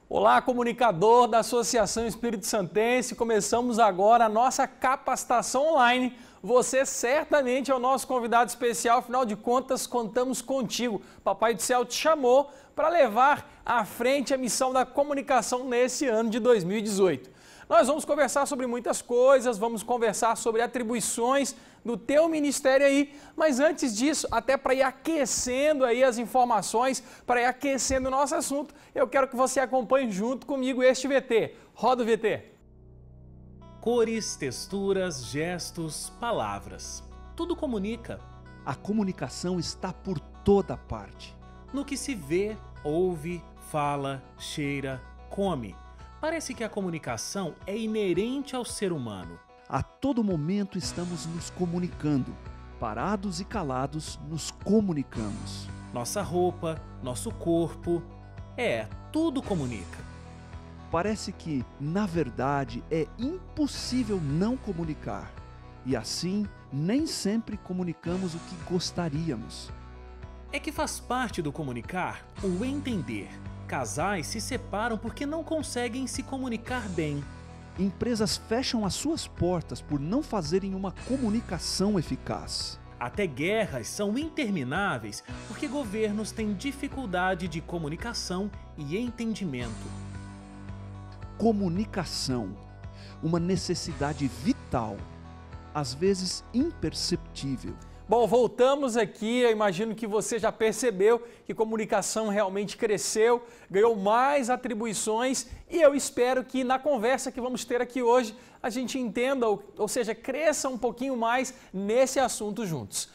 Olá, comunicador da Associação Espírito Santense. Começamos agora a nossa capacitação online. Você certamente é o nosso convidado especial, afinal de contas, contamos contigo. Papai do Céu te chamou para levar à frente a missão da comunicação nesse ano de 2018. Nós vamos conversar sobre muitas coisas, vamos conversar sobre atribuições do teu ministério aí, mas antes disso, até para ir aquecendo aí as informações, para ir aquecendo o nosso assunto, eu quero que você acompanhe junto comigo este VT. Roda o VT. Cores, texturas, gestos, palavras. Tudo comunica. A comunicação está por toda parte. No que se vê, ouve, fala, cheira, come. Parece que a comunicação é inerente ao ser humano. A todo momento estamos nos comunicando. Parados e calados, nos comunicamos. Nossa roupa, nosso corpo, tudo comunica. Parece que, na verdade, é impossível não comunicar. E assim, nem sempre comunicamos o que gostaríamos. É que faz parte do comunicar o entender. Casais se separam porque não conseguem se comunicar bem. Empresas fecham as suas portas por não fazerem uma comunicação eficaz. Até guerras são intermináveis porque governos têm dificuldade de comunicação e entendimento. Comunicação, uma necessidade vital, às vezes imperceptível. Bom, voltamos aqui, eu imagino que você já percebeu que comunicação realmente cresceu, ganhou mais atribuições e eu espero que na conversa que vamos ter aqui hoje a gente entenda, ou seja, cresça um pouquinho mais nesse assunto juntos.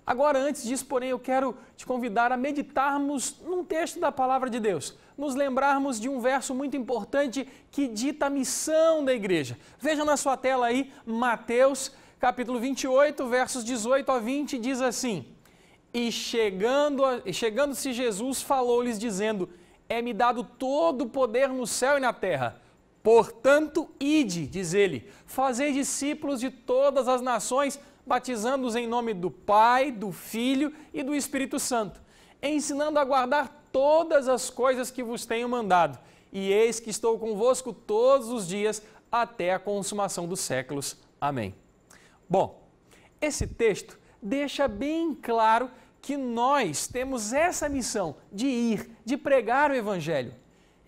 Agora, antes disso, porém, eu quero te convidar a meditarmos num texto da Palavra de Deus, nos lembrarmos de um verso muito importante que dita a missão da igreja. Veja na sua tela aí, Mateus capítulo 28, versos 18 a 20, diz assim: E chegando-se Jesus, falou-lhes dizendo, É-me dado todo o poder no céu e na terra. Portanto, ide, diz ele, fazei discípulos de todas as nações, batizando-os em nome do Pai, do Filho e do Espírito Santo, ensinando a guardar todas as coisas que vos tenho mandado. E eis que estou convosco todos os dias, até a consumação dos séculos. Amém. Bom, esse texto deixa bem claro que nós temos essa missão de ir, de pregar o Evangelho.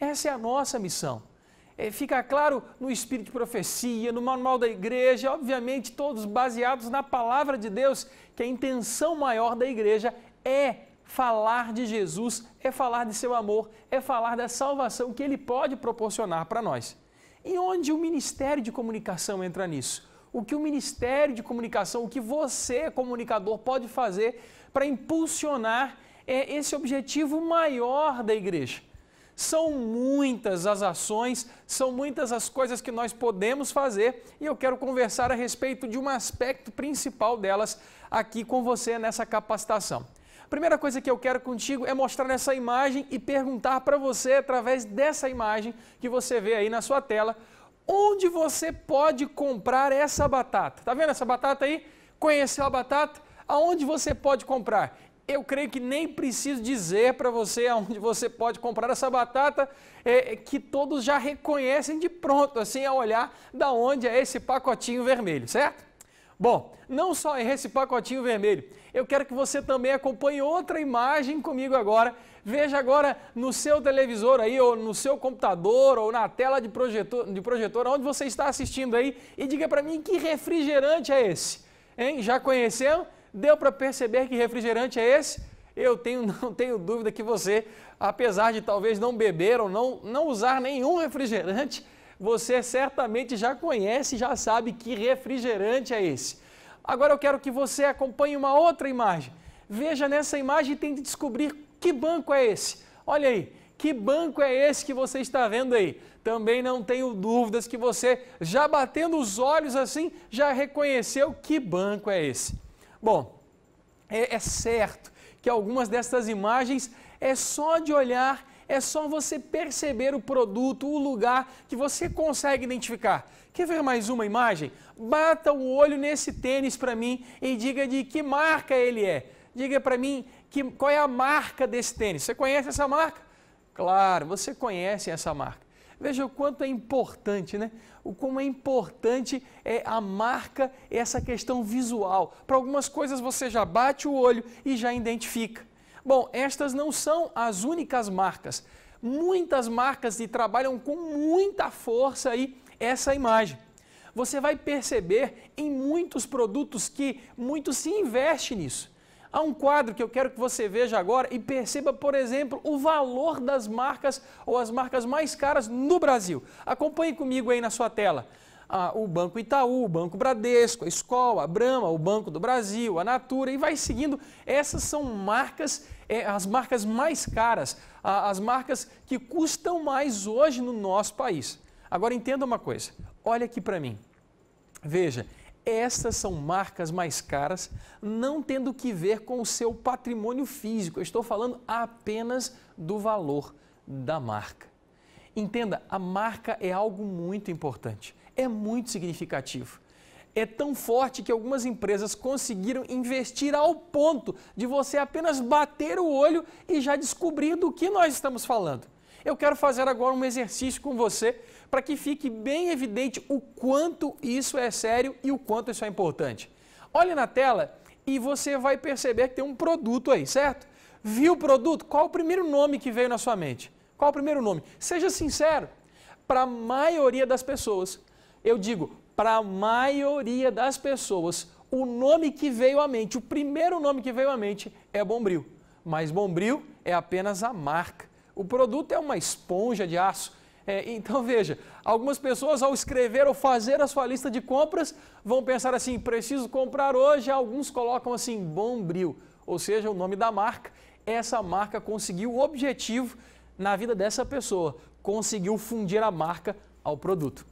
Essa é a nossa missão. Fica claro no Espírito de Profecia, no Manual da Igreja, obviamente todos baseados na Palavra de Deus, que a intenção maior da Igreja é falar de Jesus, é falar de seu amor, é falar da salvação que Ele pode proporcionar para nós. E onde o Ministério de Comunicação entra nisso? O que o Ministério de Comunicação, o que você, comunicador, pode fazer para impulsionar esse objetivo maior da igreja? São muitas as ações, são muitas as coisas que nós podemos fazer e eu quero conversar a respeito de um aspecto principal delas aqui com você nessa capacitação. A primeira coisa que eu quero contigo é mostrar essa imagem e perguntar para você, através dessa imagem que você vê aí na sua tela, onde você pode comprar essa batata? Tá vendo essa batata aí? Conheceu a batata? Aonde você pode comprar? Eu creio que nem preciso dizer para você aonde você pode comprar essa batata, que todos já reconhecem de pronto, assim, ao olhar da onde é esse pacotinho vermelho, certo? Bom, não só esse pacotinho vermelho, eu quero que você também acompanhe outra imagem comigo agora. Veja agora no seu televisor aí, ou no seu computador, ou na tela de projetor, onde você está assistindo aí, e diga para mim que refrigerante é esse, hein? Já conheceu? Deu para perceber que refrigerante é esse? Não tenho dúvida que você, apesar de talvez não beber ou não usar nenhum refrigerante, você certamente já conhece, já sabe que refrigerante é esse. Agora eu quero que você acompanhe uma outra imagem. Veja nessa imagem e tente descobrir que banco é esse. Olha aí, que banco é esse que você está vendo aí? Também não tenho dúvidas que você, já batendo os olhos assim, já reconheceu que banco é esse. Bom, é certo que algumas dessas imagens é só de olhar, é só você perceber o produto, o lugar que você consegue identificar. Quer ver mais uma imagem? Bata o olho nesse tênis para mim e diga de que marca ele é. Diga para mim qual é a marca desse tênis. Você conhece essa marca? Claro, você conhece essa marca. Veja o quanto é importante, né? O como é importante a marca, essa questão visual. Para algumas coisas você já bate o olho e já identifica. Bom, estas não são as únicas marcas. Muitas marcas trabalham com muita força aí essa imagem. Você vai perceber em muitos produtos que muito se investe nisso. Há um quadro que eu quero que você veja agora e perceba, por exemplo, o valor das marcas ou as marcas mais caras no Brasil. Acompanhe comigo aí na sua tela. O Banco Itaú, o Banco Bradesco, a Skol, a Brahma, o Banco do Brasil, a Natura e vai seguindo. Essas são marcas, as marcas mais caras, as marcas que custam mais hoje no nosso país. Agora entenda uma coisa, olha aqui para mim. Veja, essas são marcas mais caras, não tendo que ver com o seu patrimônio físico. Eu estou falando apenas do valor da marca. Entenda, a marca é algo muito importante, é muito significativo. É tão forte que algumas empresas conseguiram investir ao ponto de você apenas bater o olho e já descobrir do que nós estamos falando. Eu quero fazer agora um exercício com você para que fique bem evidente o quanto isso é sério e o quanto isso é importante. Olhe na tela e você vai perceber que tem um produto aí, certo? Viu o produto? Qual o primeiro nome que veio na sua mente? Qual o primeiro nome? Seja sincero, para a maioria das pessoas, eu digo, para a maioria das pessoas, o nome que veio à mente, o primeiro nome que veio à mente é Bombril. Mas Bombril é apenas a marca. O produto é uma esponja de aço. Então veja, algumas pessoas ao escrever ou fazer a sua lista de compras vão pensar assim, preciso comprar hoje, alguns colocam assim, Bombril, ou seja, o nome da marca. Essa marca conseguiu o objetivo na vida dessa pessoa, conseguiu fundir a marca ao produto.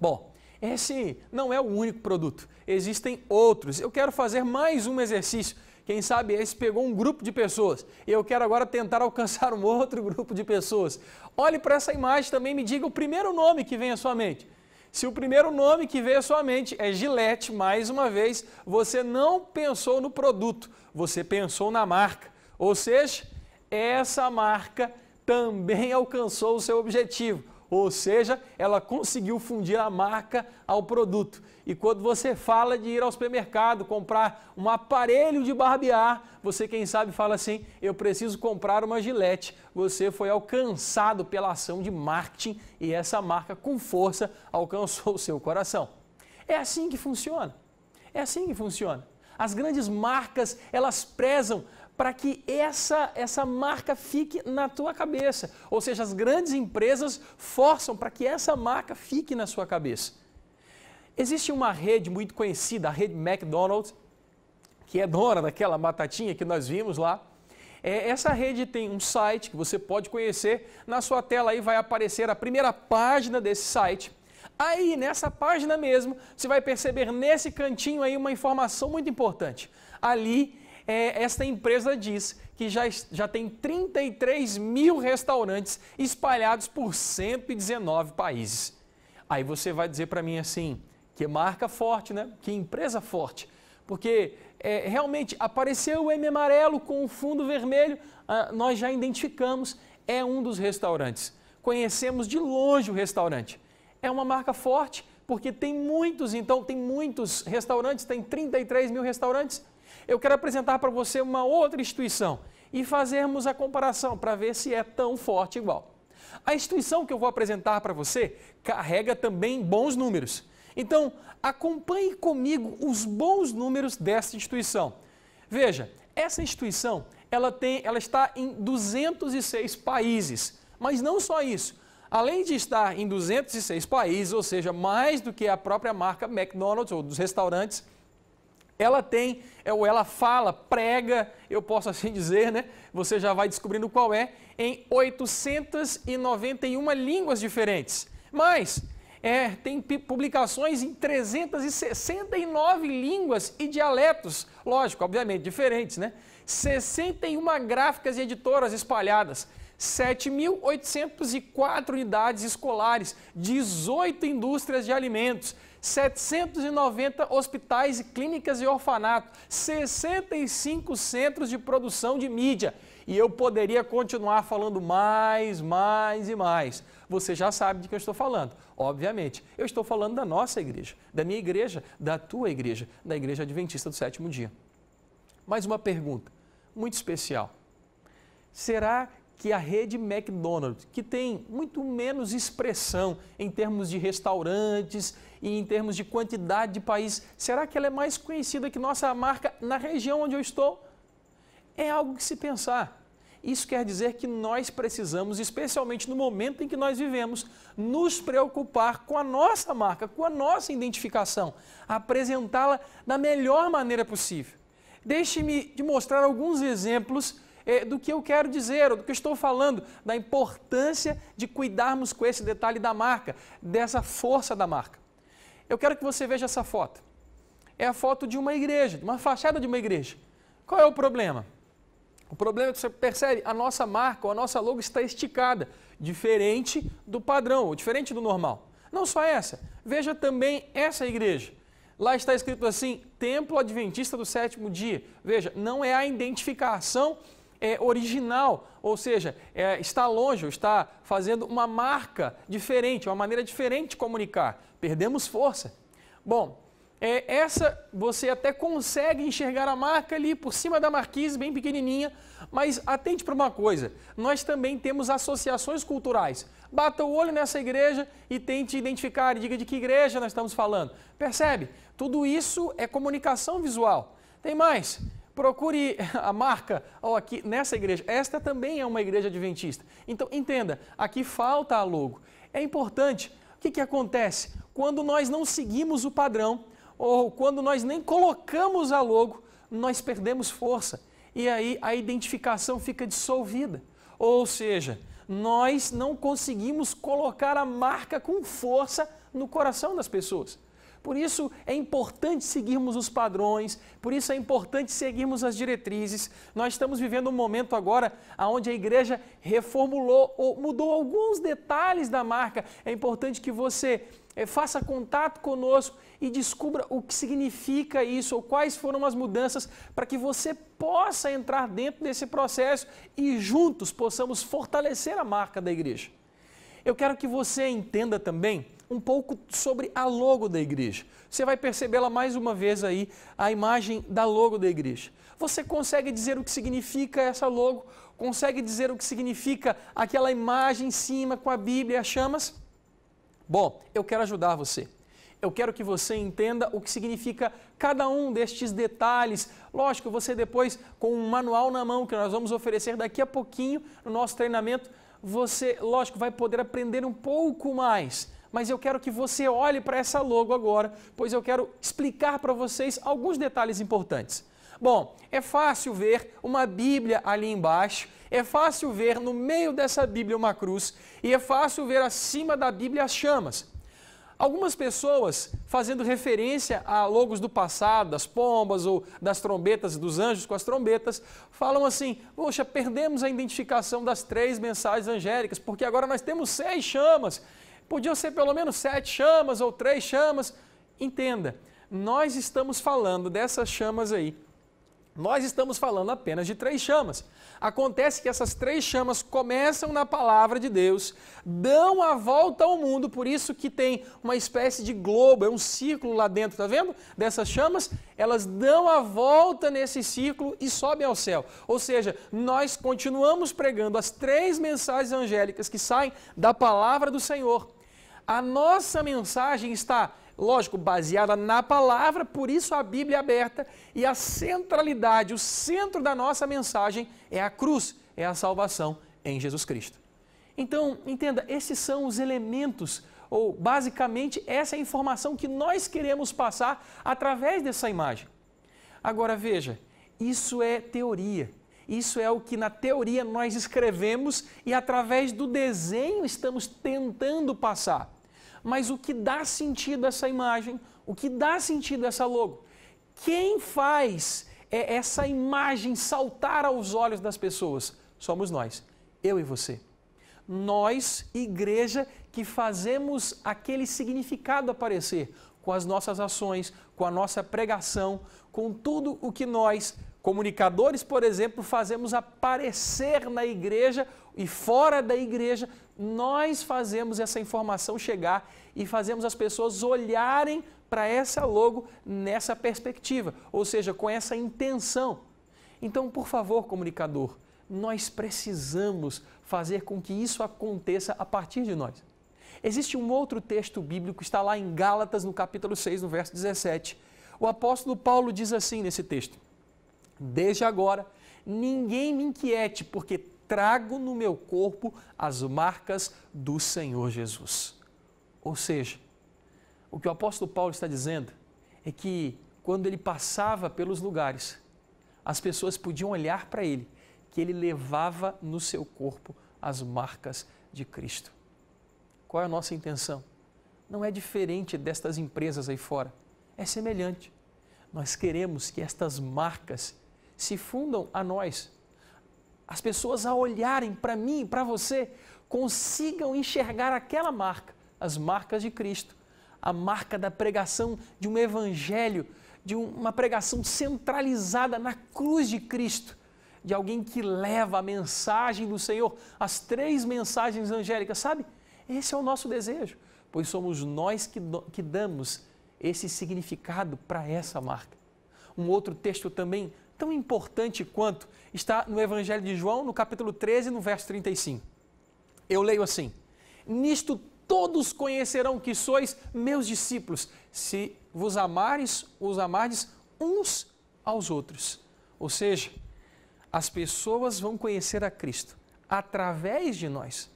Bom, esse não é o único produto, existem outros. Eu quero fazer mais um exercício. Quem sabe esse pegou um grupo de pessoas e eu quero agora tentar alcançar um outro grupo de pessoas. Olhe para essa imagem também e me diga o primeiro nome que vem à sua mente. Se o primeiro nome que veio à sua mente é Gillette, mais uma vez, você não pensou no produto, você pensou na marca. Ou seja, essa marca também alcançou o seu objetivo. Ou seja, ela conseguiu fundir a marca ao produto. E quando você fala de ir ao supermercado, comprar um aparelho de barbear, você, quem sabe, fala assim, eu preciso comprar uma Gillette. Você foi alcançado pela ação de marketing e essa marca, com força, alcançou o seu coração. É assim que funciona. É assim que funciona. As grandes marcas, elas prezam para que essa marca fique na tua cabeça. Ou seja, as grandes empresas forçam para que essa marca fique na sua cabeça. Existe uma rede muito conhecida, a rede McDonald's, que é dona daquela batatinha que nós vimos lá. Essa rede tem um site que você pode conhecer. Na sua tela aí vai aparecer a primeira página desse site. Aí, nessa página mesmo, você vai perceber nesse cantinho aí uma informação muito importante. Ali, esta empresa diz que já tem 33 mil restaurantes espalhados por 119 países. Aí você vai dizer para mim assim, que marca forte, né? Que empresa forte. Porque realmente apareceu o M amarelo com o fundo vermelho, nós já identificamos, é um dos restaurantes. Conhecemos de longe o restaurante. É uma marca forte porque tem muitos restaurantes, tem 33 mil restaurantes. Eu quero apresentar para você uma outra instituição e fazermos a comparação para ver se é tão forte igual. A instituição que eu vou apresentar para você carrega também bons números. Então, acompanhe comigo os bons números dessa instituição. Veja, essa instituição ela está em 206 países, mas não só isso. Além de estar em 206 países, ou seja, mais do que a própria marca McDonald's ou dos restaurantes, ela prega, eu posso assim dizer, né? Você já vai descobrindo qual é, em 891 línguas diferentes. Mas tem publicações em 369 línguas e dialetos, lógico, obviamente, diferentes, né? 61 gráficas e editoras espalhadas, 7.804 unidades escolares, 18 indústrias de alimentos, 790 hospitais, clínicas e orfanatos, 65 centros de produção de mídia E eu poderia continuar falando mais e mais. Você já sabe de que eu estou falando. Obviamente, eu estou falando da nossa igreja, da minha igreja, da tua igreja, da Igreja Adventista do Sétimo Dia. Mais uma pergunta muito especial. Será que a rede McDonald's, que tem muito menos expressão em termos de restaurantes e em termos de quantidade de países, será que ela é mais conhecida que nossa marca na região onde eu estou? É algo que se pensar. Isso quer dizer que nós precisamos, especialmente no momento em que nós vivemos, nos preocupar com a nossa marca, com a nossa identificação, apresentá-la da melhor maneira possível. Deixe-me te mostrar alguns exemplos do que eu quero dizer, ou do que eu estou falando, da importância de cuidarmos com esse detalhe da marca, dessa força da marca. Eu quero que você veja essa foto. É a foto de uma igreja, de uma fachada de uma igreja. Qual é o problema? O problema é que você percebe, a nossa marca, ou a nossa logo está esticada, diferente do padrão, ou diferente do normal. Não só essa, veja também essa igreja. Lá está escrito assim, Templo Adventista do Sétimo Dia. Veja, não é a identificação original, ou seja, está longe, está fazendo uma marca diferente, uma maneira diferente de comunicar. Perdemos força. Bom, essa você até consegue enxergar a marca ali por cima da marquise, bem pequenininha, mas atente para uma coisa, nós também temos associações culturais. Bata o olho nessa igreja e tente identificar, diga de que igreja nós estamos falando. Percebe? Tudo isso é comunicação visual. Tem mais. Procure a marca aqui nessa igreja. Esta também é uma igreja adventista. Então, entenda, aqui falta a logo. É importante. O que acontece? Quando nós não seguimos o padrão, ou quando nós nem colocamos a logo, nós perdemos força. E aí a identificação fica dissolvida. Ou seja, nós não conseguimos colocar a marca com força no coração das pessoas. Por isso é importante seguirmos os padrões, por isso é importante seguirmos as diretrizes. Nós estamos vivendo um momento agora onde a igreja reformulou ou mudou alguns detalhes da marca. É importante que você faça contato conosco e descubra o que significa isso ou quais foram as mudanças para que você possa entrar dentro desse processo e juntos possamos fortalecer a marca da igreja. Eu quero que você entenda também um pouco sobre a logo da igreja. Você vai percebê-la mais uma vez aí, a imagem da logo da igreja. Você consegue dizer o que significa essa logo? Consegue dizer o que significa aquela imagem em cima com a Bíblia e as chamas? Bom, eu quero ajudar você. Eu quero que você entenda o que significa cada um destes detalhes. Lógico, você depois, com um manual na mão que nós vamos oferecer daqui a pouquinho no nosso treinamento, você, lógico, vai poder aprender um pouco mais. Mas eu quero que você olhe para essa logo agora, pois eu quero explicar para vocês alguns detalhes importantes. Bom, é fácil ver uma Bíblia ali embaixo, é fácil ver no meio dessa Bíblia uma cruz e é fácil ver acima da Bíblia as chamas. Algumas pessoas, fazendo referência a logos do passado, das pombas ou das trombetas, dos anjos com as trombetas, falam assim, poxa, perdemos a identificação das 3 mensagens angélicas, porque agora nós temos 6 chamas. Podiam ser pelo menos 7 chamas ou 3 chamas. Entenda, nós estamos falando dessas chamas aí. Nós estamos falando apenas de 3 chamas. Acontece que essas 3 chamas começam na palavra de Deus, dão a volta ao mundo, por isso que tem uma espécie de globo, é um círculo lá dentro, tá vendo? Dessas chamas, elas dão a volta nesse círculo e sobem ao céu. Ou seja, nós continuamos pregando as 3 mensagens angélicas que saem da palavra do Senhor. A nossa mensagem está, lógico, baseada na palavra, por isso a Bíblia é aberta e a centralidade, o centro da nossa mensagem é a cruz, é a salvação em Jesus Cristo. Então, entenda, esses são os elementos, ou basicamente essa é a informação que nós queremos passar através dessa imagem. Agora veja, isso é teoria. Isso é o que na teoria nós escrevemos e através do desenho estamos tentando passar. Mas o que dá sentido a essa imagem, o que dá sentido a essa logo? Quem faz essa imagem saltar aos olhos das pessoas? Somos nós, eu e você. Nós, igreja, que fazemos aquele significado aparecer com as nossas ações, com a nossa pregação, com tudo o que nós Comunicadores, por exemplo, fazemos aparecer na igreja e fora da igreja, nós fazemos essa informação chegar e fazemos as pessoas olharem para essa logo nessa perspectiva, ou seja, com essa intenção. Então, por favor, comunicador, nós precisamos fazer com que isso aconteça a partir de nós. Existe um outro texto bíblico, está lá em Gálatas, no capítulo 6, no verso 17. O apóstolo Paulo diz assim nesse texto: desde agora, ninguém me inquiete, porque trago no meu corpo as marcas do Senhor Jesus. Ou seja, o que o apóstolo Paulo está dizendo é que quando ele passava pelos lugares, as pessoas podiam olhar para ele, que ele levava no seu corpo as marcas de Cristo. Qual é a nossa intenção? Não é diferente destas empresas aí fora, é semelhante. Nós queremos que estas marcas se fundam a nós. As pessoas, ao olharem para mim e para você, consigam enxergar aquela marca, as marcas de Cristo, a marca da pregação de um evangelho, de uma pregação centralizada na cruz de Cristo, de alguém que leva a mensagem do Senhor, as 3 mensagens angélicas, sabe? Esse é o nosso desejo, pois somos nós que damos esse significado para essa marca. Um outro texto também tão importante quanto está no Evangelho de João, no capítulo 13, no verso 35. Eu leio assim: nisto todos conhecerão que sois meus discípulos, se vos amardes uns aos outros. Ou seja, as pessoas vão conhecer a Cristo através de nós.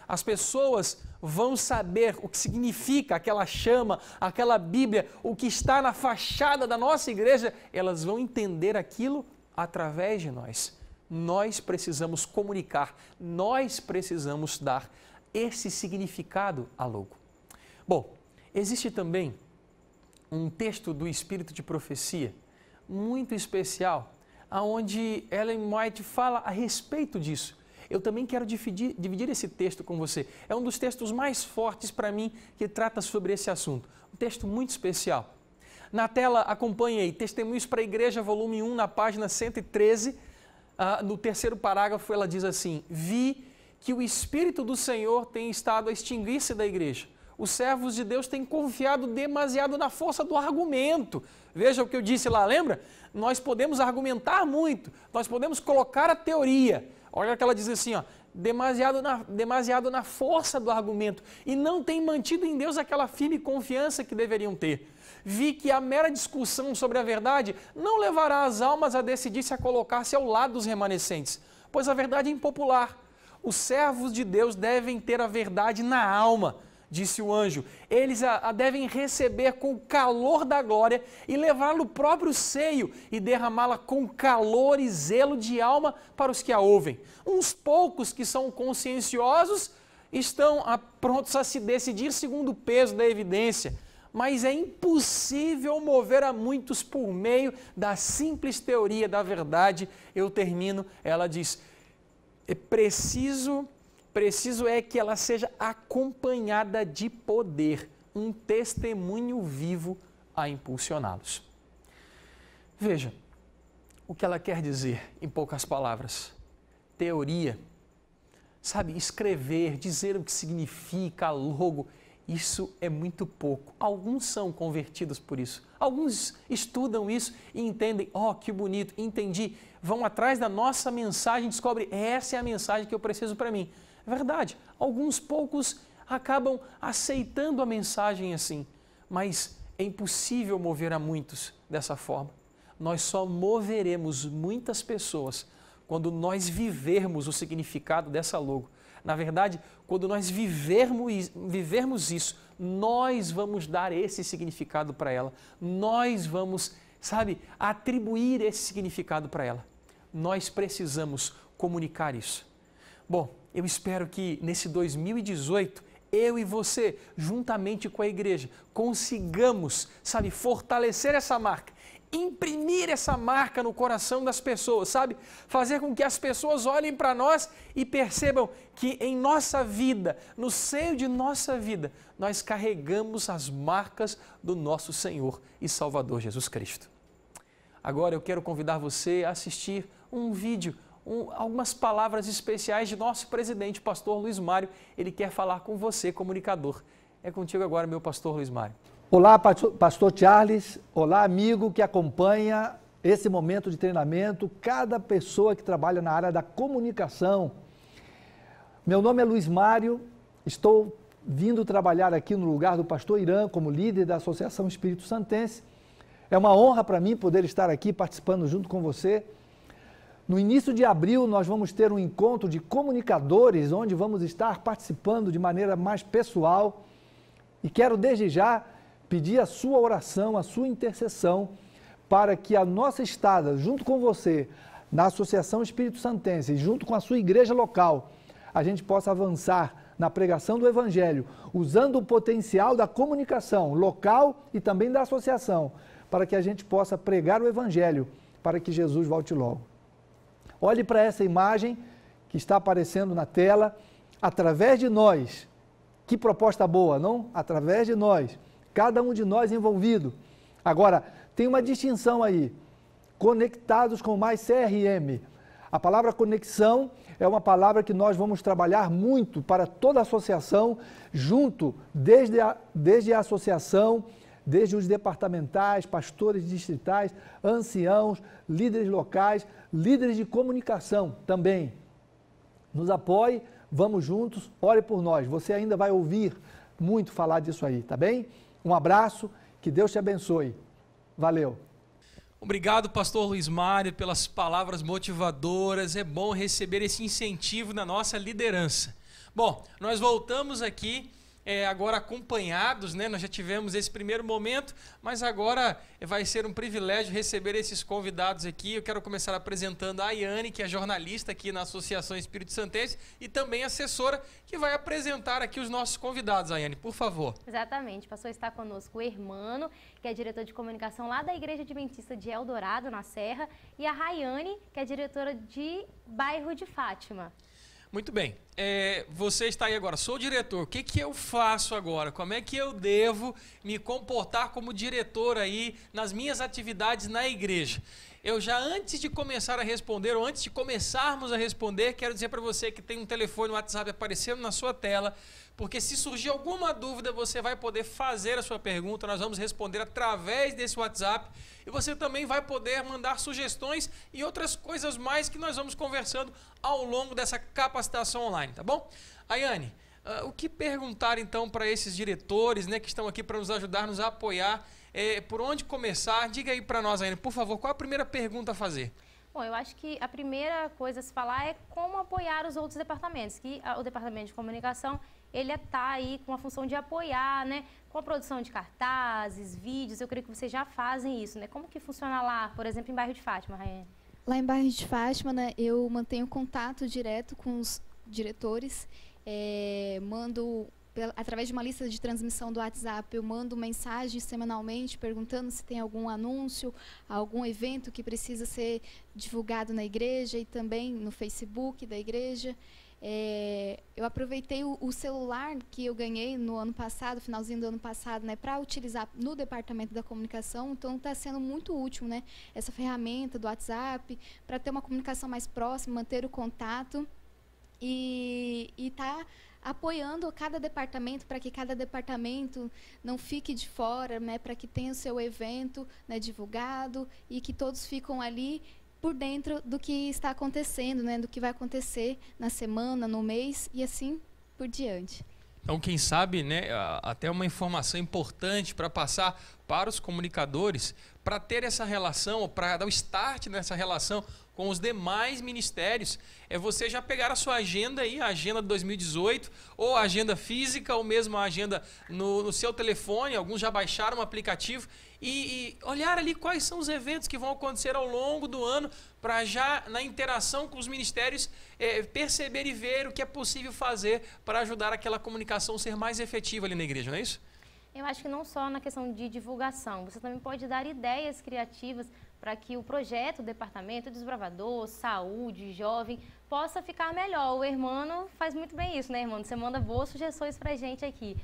As pessoas vão saber o que significa aquela chama, aquela Bíblia, o que está na fachada da nossa igreja, elas vão entender aquilo através de nós. Nós precisamos comunicar, nós precisamos dar esse significado à logo. Bom, existe também um texto do Espírito de Profecia muito especial, onde Ellen White fala a respeito disso. Eu também quero dividir esse texto com você. É um dos textos mais fortes para mim que trata sobre esse assunto. Um texto muito especial. Na tela, acompanhe aí, Testemunhos para a Igreja, volume 1, na página 113, no 3º parágrafo, ela diz assim: vi que o Espírito do Senhor tem estado a extinguir-se da igreja. Os servos de Deus têm confiado demasiado na força do argumento. Veja o que eu disse lá, lembra? Nós podemos argumentar muito, nós podemos colocar a teoria. Olha o que ela diz assim, ó, demasiado na força do argumento, e não tem mantido em Deus aquela firme confiança que deveriam ter. Vi que a mera discussão sobre a verdade não levará as almas a decidir-se a colocar-se ao lado dos remanescentes, pois a verdade é impopular. Os servos de Deus devem ter a verdade na alma, disse o anjo. Eles a devem receber com o calor da glória e levá-la no próprio seio e derramá-la com calor e zelo de alma para os que a ouvem. Uns poucos que são conscienciosos estão prontos a se decidir segundo o peso da evidência, mas é impossível mover a muitos por meio da simples teoria da verdade. Eu termino, ela diz: é preciso é que ela seja acompanhada de poder, um testemunho vivo a impulsioná-los. Veja o que ela quer dizer em poucas palavras. Teoria, sabe, escrever, dizer o que significa logo, isso é muito pouco. Alguns são convertidos por isso. Alguns estudam isso e entendem, que bonito, entendi. Vão atrás da nossa mensagem e descobrem, essa é a mensagem que eu preciso para mim. É verdade, alguns poucos acabam aceitando a mensagem assim, mas é impossível mover a muitos dessa forma. Nós só moveremos muitas pessoas quando nós vivermos o significado dessa logo. Na verdade, quando nós vivermos isso, nós vamos dar esse significado para ela. Nós vamos, atribuir esse significado para ela. Nós precisamos comunicar isso. Bom, eu espero que nesse 2018, eu e você, juntamente com a igreja, consigamos, fortalecer essa marca, imprimir essa marca no coração das pessoas, fazer com que as pessoas olhem para nós e percebam que em nossa vida, no seio de nossa vida, nós carregamos as marcas do nosso Senhor e Salvador Jesus Cristo. Agora eu quero convidar você a assistir um vídeo, algumas palavras especiais de nosso presidente, pastor Luiz Mário. Ele quer falar com você, comunicador. É contigo agora, meu pastor Luiz Mário. Olá, pastor Charles. Olá, amigo que acompanha esse momento de treinamento, cada pessoa que trabalha na área da comunicação. Meu nome é Luiz Mário, estou vindo trabalhar aqui no lugar do pastor Irã como líder da Associação Espírito Santense. É uma honra para mim poder estar aqui participando junto com você. No início de abril, nós vamos ter um encontro de comunicadores, onde vamos estar participando de maneira mais pessoal. E quero, desde já, pedir a sua oração, a sua intercessão, para que a nossa estada, junto com você, na Associação Espírito Santense, junto com a sua igreja local, a gente possa avançar na pregação do Evangelho, usando o potencial da comunicação local e também da associação, para que a gente possa pregar o Evangelho, para que Jesus volte logo. Olhe para essa imagem que está aparecendo na tela, através de nós. Que proposta boa, não? Através de nós, cada um de nós envolvido. Agora, tem uma distinção aí, conectados com mais CRM. A palavra conexão é uma palavra que nós vamos trabalhar muito para toda a associação, junto, desde a associação, desde os departamentais, pastores distritais, anciãos, líderes locais, líderes de comunicação também. Nos apoie, vamos juntos, ore por nós. Você ainda vai ouvir muito falar disso aí, tá bem? Um abraço, que Deus te abençoe. Valeu! Obrigado, pastor Luiz Mário, pelas palavras motivadoras. É bom receber esse incentivo na nossa liderança. Bom, nós voltamos aqui agora acompanhados, né? Nós já tivemos esse primeiro momento, mas agora vai ser um privilégio receber esses convidados aqui. Eu quero começar apresentando a Ayane, que é jornalista aqui na Associação Espírito Santense e também assessora, que vai apresentar aqui os nossos convidados. Ayane, por favor. Exatamente, pastor, está conosco o Hermano, que é diretor de comunicação lá da Igreja Adventista de Eldorado, na Serra, e a Rayane, que é diretora de Bairro de Fátima. Muito bem, você está aí agora, sou diretor, o que eu faço agora? Como é que eu devo me comportar como diretor aí nas minhas atividades na igreja? Eu já, antes de começar a responder, ou antes de começarmos a responder, quero dizer para você que tem um telefone no WhatsApp aparecendo na sua tela, porque se surgir alguma dúvida, você vai poder fazer a sua pergunta, nós vamos responder através desse WhatsApp, e você também vai poder mandar sugestões e outras coisas mais que nós vamos conversando ao longo dessa capacitação online, tá bom? Ayane, o que perguntar então para esses diretores, né, que estão aqui para nos ajudar, nos apoiar, por onde começar? Diga aí para nós, Ayane, por favor, qual a primeira pergunta a fazer? Bom, eu acho que a primeira coisa a se falar é como apoiar os outros departamentos, que o departamento de comunicação, ele está aí com a função de apoiar, né, com a produção de cartazes, vídeos. Eu creio que vocês já fazem isso, né? Como que funciona lá, por exemplo, em Bairro de Fátima, Rayane? Lá em Bairro de Fátima, né, eu mantenho contato direto com os diretores, mando, através de uma lista de transmissão do WhatsApp, eu mando mensagens semanalmente perguntando se tem algum anúncio, algum evento que precisa ser divulgado na igreja e também no Facebook da igreja. Eu aproveitei o celular que eu ganhei no ano passado, finalzinho do ano passado, né, para utilizar no departamento da comunicação. Então está sendo muito útil, né, essa ferramenta do WhatsApp para ter uma comunicação mais próxima, manter o contato e tá apoiando cada departamento para que cada departamento não fique de fora, né, para que tenha o seu evento, né, divulgado e que todos ficam ali por dentro do que está acontecendo, né, do que vai acontecer na semana, no mês e assim por diante. Então, quem sabe, né, até uma informação importante para passar para os comunicadores, para ter essa relação, para dar o start nessa relação com os demais ministérios, é você já pegar a sua agenda aí, a agenda de 2018, ou a agenda física, ou mesmo a agenda no seu telefone, alguns já baixaram o aplicativo, e olhar ali quais são os eventos que vão acontecer ao longo do ano, para já na interação com os ministérios perceber e ver o que é possível fazer para ajudar aquela comunicação a ser mais efetiva ali na igreja, não é isso? Eu acho que não só na questão de divulgação, você também pode dar ideias criativas para que o projeto, o departamento, desbravador, saúde, jovem, possa ficar melhor. O Hermano faz muito bem isso, né, Hermano? Você manda boas sugestões para a gente aqui.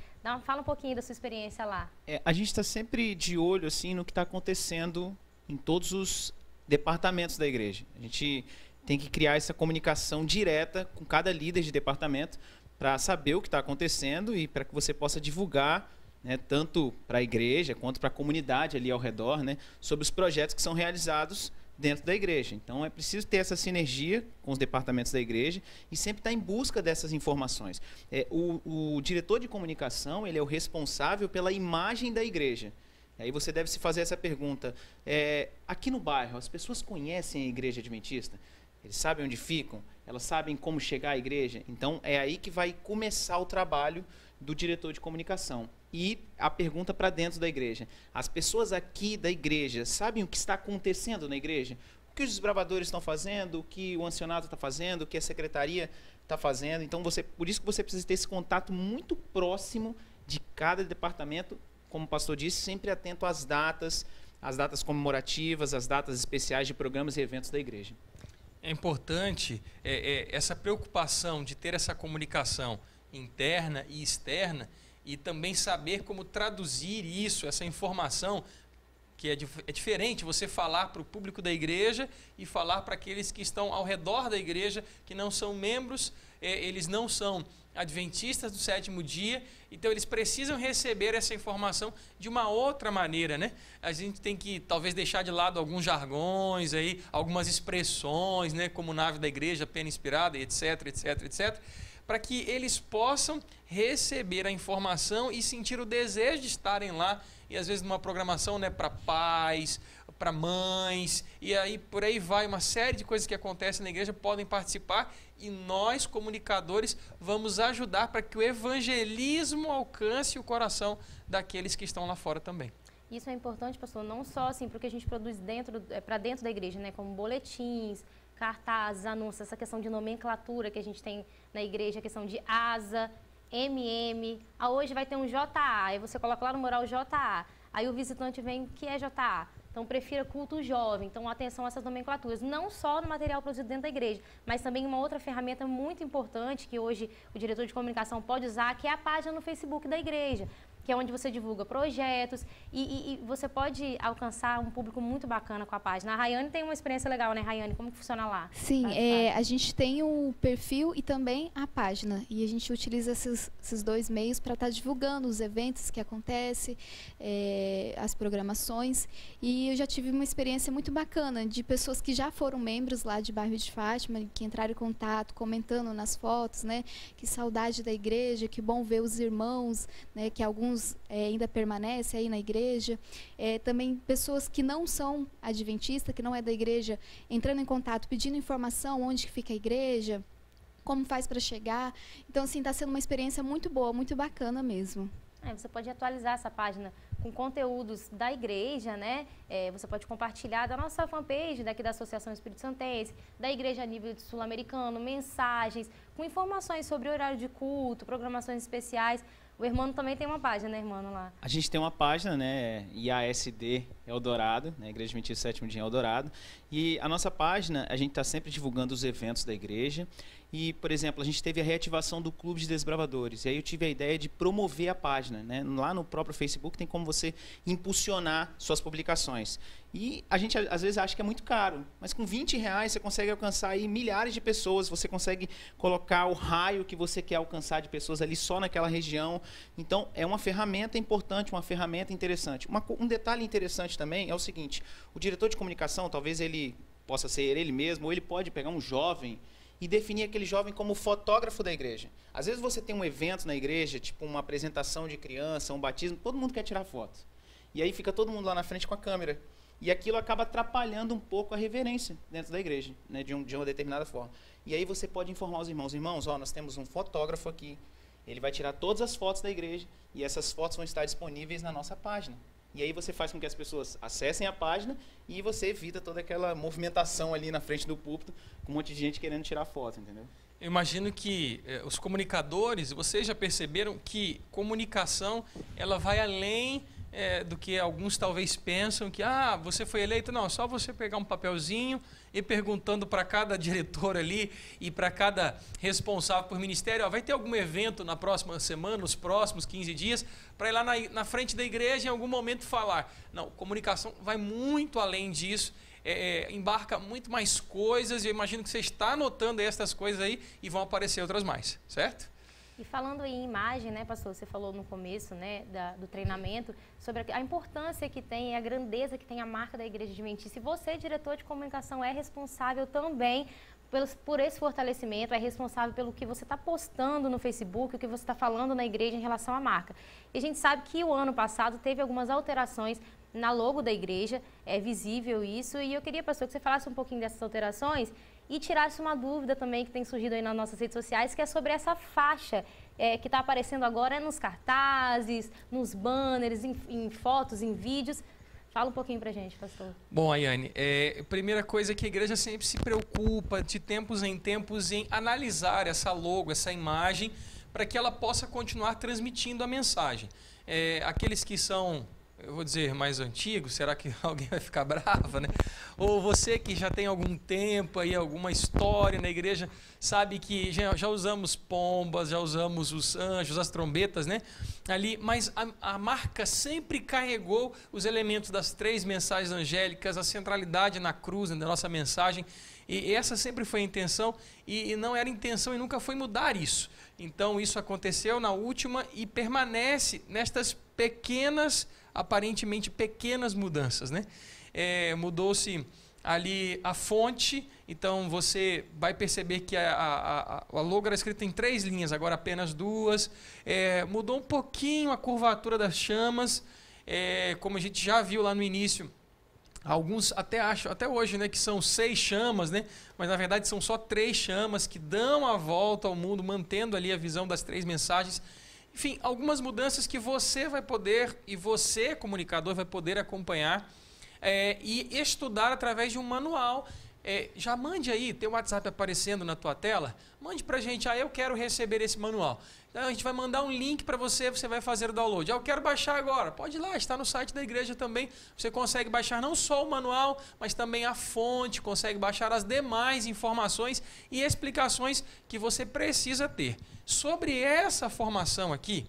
Fala um pouquinho da sua experiência lá. A gente está sempre de olho assim, no que está acontecendo em todos os departamentos da igreja. A gente tem que criar essa comunicação direta com cada líder de departamento para saber o que está acontecendo e para que você possa divulgar, né, tanto para a igreja quanto para a comunidade ali ao redor, né, sobre os projetos que são realizados dentro da igreja. Então é preciso ter essa sinergia com os departamentos da igreja e sempre estar em busca dessas informações. O diretor de comunicação, ele é o responsável pela imagem da igreja. Aí você deve se fazer essa pergunta: aqui no bairro, as pessoas conhecem a igreja adventista? Eles sabem onde ficam? Elas sabem como chegar à igreja? Então é aí que vai começar o trabalho do diretor de comunicação. E a pergunta para dentro da igreja: as pessoas aqui da igreja sabem o que está acontecendo na igreja? O que os desbravadores estão fazendo, o que o ancianato está fazendo, o que a secretaria está fazendo? Então, por isso que você precisa ter esse contato muito próximo de cada departamento, como o pastor disse, sempre atento às datas comemorativas, às datas especiais de programas e eventos da igreja. É importante essa preocupação de ter essa comunicação interna e externa, e também saber como traduzir isso, essa informação, que é diferente você falar para o público da igreja e falar para aqueles que estão ao redor da igreja, que não são membros, eles não são adventistas do sétimo dia, então eles precisam receber essa informação de uma outra maneira, né? A gente tem que talvez deixar de lado alguns jargões, aí, algumas expressões, né, como nave da igreja, pena inspirada, etc, etc, etc, para que eles possam receber a informação e sentir o desejo de estarem lá, e às vezes numa programação, né, para pais, para mães, e aí por aí vai, uma série de coisas que acontecem na igreja podem participar, e nós, comunicadores, vamos ajudar para que o evangelismo alcance o coração daqueles que estão lá fora também. Isso é importante, pastor, não só assim, porque a gente produz para dentro da igreja, né, como boletins, cartazes, anúncios, essa questão de nomenclatura que a gente tem na igreja, a questão de ASA, MM, hoje vai ter um JA, aí você coloca lá no mural JA, aí o visitante vem, que é JA? Então, prefira culto jovem. Então, atenção a essas nomenclaturas. Não só no material produzido dentro da igreja, mas também uma outra ferramenta muito importante que hoje o diretor de comunicação pode usar, que é a página no Facebook da igreja, que é onde você divulga projetos e você pode alcançar um público muito bacana com a página. A Rayane tem uma experiência legal, né, Rayane? Como que funciona lá? Sim, a gente tem o perfil e também a página. E a gente utiliza esses dois meios para estar divulgando os eventos que acontecem, as programações. E eu já tive uma experiência muito bacana de pessoas que já foram membros lá de Bairro de Fátima, que entraram em contato, comentando nas fotos, né? Que saudade da igreja, que bom ver os irmãos, né? Que alguns ainda permanecem aí na igreja. Também pessoas que não são adventistas, que não é da igreja, entrando em contato, pedindo informação, onde que fica a igreja, como faz para chegar. Então, assim, está sendo uma experiência muito boa, muito bacana mesmo. Você pode atualizar essa página com conteúdos da igreja, né? Você pode compartilhar da nossa fanpage, daqui da Associação Espírito Santense, da igreja a nível sul-americano, mensagens, com informações sobre horário de culto, programações especiais. O Hermano também tem uma página, né, Hermano, lá? A gente tem uma página, né, IASD Eldorado, né, Igreja Adventista Sétimo Dia Eldorado. E a nossa página, a gente está sempre divulgando os eventos da igreja. E, por exemplo, a gente teve a reativação do Clube de Desbravadores. E aí eu tive a ideia de promover a página, né? Lá no próprio Facebook tem como você impulsionar suas publicações. E a gente às vezes acha que é muito caro, mas com R$20 você consegue alcançar aí milhares de pessoas, você consegue colocar o raio que você quer alcançar de pessoas ali só naquela região. Então, é uma ferramenta importante, uma ferramenta interessante. Um detalhe interessante também é o seguinte: o diretor de comunicação, talvez ele possa ser ele mesmo, ou ele pode pegar um jovem e definir aquele jovem como fotógrafo da igreja. Às vezes você tem um evento na igreja, tipo uma apresentação de criança, um batismo, todo mundo quer tirar foto. E aí fica todo mundo lá na frente com a câmera. E aquilo acaba atrapalhando um pouco a reverência dentro da igreja, né, de uma determinada forma. E aí você pode informar os irmãos, nós temos um fotógrafo aqui, ele vai tirar todas as fotos da igreja e essas fotos vão estar disponíveis na nossa página. E aí você faz com que as pessoas acessem a página e você evita toda aquela movimentação ali na frente do púlpito com um monte de gente querendo tirar foto, entendeu? Eu imagino que os comunicadores, vocês já perceberam que comunicação ela vai além do que alguns talvez pensam que você foi eleito. Não, só você pegar um papelzinho e perguntando para cada diretor ali e para cada responsável por ministério, vai ter algum evento na próxima semana, nos próximos 15 dias, para ir lá na frente da igreja em algum momento falar. Não, comunicação vai muito além disso. embarca muito mais coisas e eu imagino que você está anotando essas coisas aí e vão aparecer outras mais, certo? E falando em imagem, né, pastor, você falou no começo, né, do treinamento, sobre a importância que tem, a grandeza que tem a marca da Igreja Adventista. E você, diretor de comunicação, é responsável também por esse fortalecimento, é responsável pelo que você está postando no Facebook, o que você está falando na igreja em relação à marca. E a gente sabe que o ano passado teve algumas alterações na logo da igreja, é visível isso, e eu queria, pastor, que você falasse um pouquinho dessas alterações e tirasse uma dúvida também que tem surgido aí nas nossas redes sociais, que é sobre essa faixa que está aparecendo agora nos cartazes, nos banners, em fotos, em vídeos. Fala um pouquinho pra gente, pastor. Bom, Ayane, a primeira coisa é que a igreja sempre se preocupa de tempos em tempos em analisar essa logo, essa imagem, para que ela possa continuar transmitindo a mensagem. Aqueles que são, eu vou dizer, mais antigos, será que alguém vai ficar brava, né? Ou você que já tem algum tempo aí, alguma história na igreja, sabe que já usamos pombas, já usamos os anjos, as trombetas, né? Ali, mas a marca sempre carregou os elementos das 3 mensagens angélicas, a centralidade na cruz, da nossa mensagem, e essa sempre foi a intenção, e não era intenção e nunca foi mudar isso. Então isso aconteceu na última e permanece nestas pequenas, aparentemente pequenas mudanças, né? Mudou-se ali a fonte, então você vai perceber que a logo era escrita em 3 linhas, agora apenas 2. Mudou um pouquinho a curvatura das chamas, como a gente já viu lá no início. Alguns até acham, até hoje, né, que são 6 chamas, né? Mas na verdade são só 3 chamas que dão a volta ao mundo, mantendo ali a visão das 3 mensagens. Enfim, algumas mudanças que você vai poder, e você, comunicador, vai poder acompanhar e estudar através de um manual. Já mande aí, tem o WhatsApp aparecendo na tua tela, mande pra gente, eu quero receber esse manual. Então, a gente vai mandar um link para você, você vai fazer o download. Eu quero baixar agora, pode ir lá, está no site da igreja também, você consegue baixar não só o manual, mas também a fonte, consegue baixar as demais informações e explicações que você precisa ter. Sobre essa formação aqui,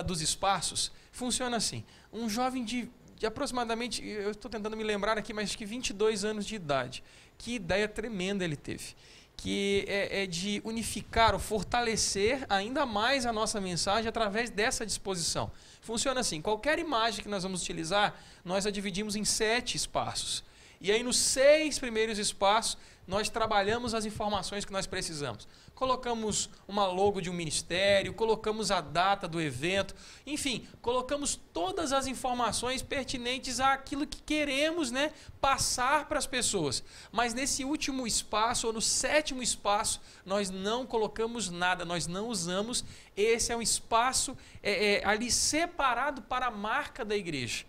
dos espaços, funciona assim, um jovem de aproximadamente, eu estou tentando me lembrar aqui, mas acho que 22 anos de idade. Que ideia tremenda ele teve. Que é de unificar ou fortalecer ainda mais a nossa mensagem através dessa disposição. Funciona assim, qualquer imagem que nós vamos utilizar, nós a dividimos em 7 espaços. E aí nos 6 primeiros espaços, nós trabalhamos as informações que nós precisamos. Colocamos uma logo de um ministério, colocamos a data do evento, enfim, colocamos todas as informações pertinentes àquilo que queremos, né, passar para as pessoas. Mas nesse último espaço, ou no 7º espaço, nós não colocamos nada, nós não usamos. Esse é um espaço ali separado para a marca da igreja.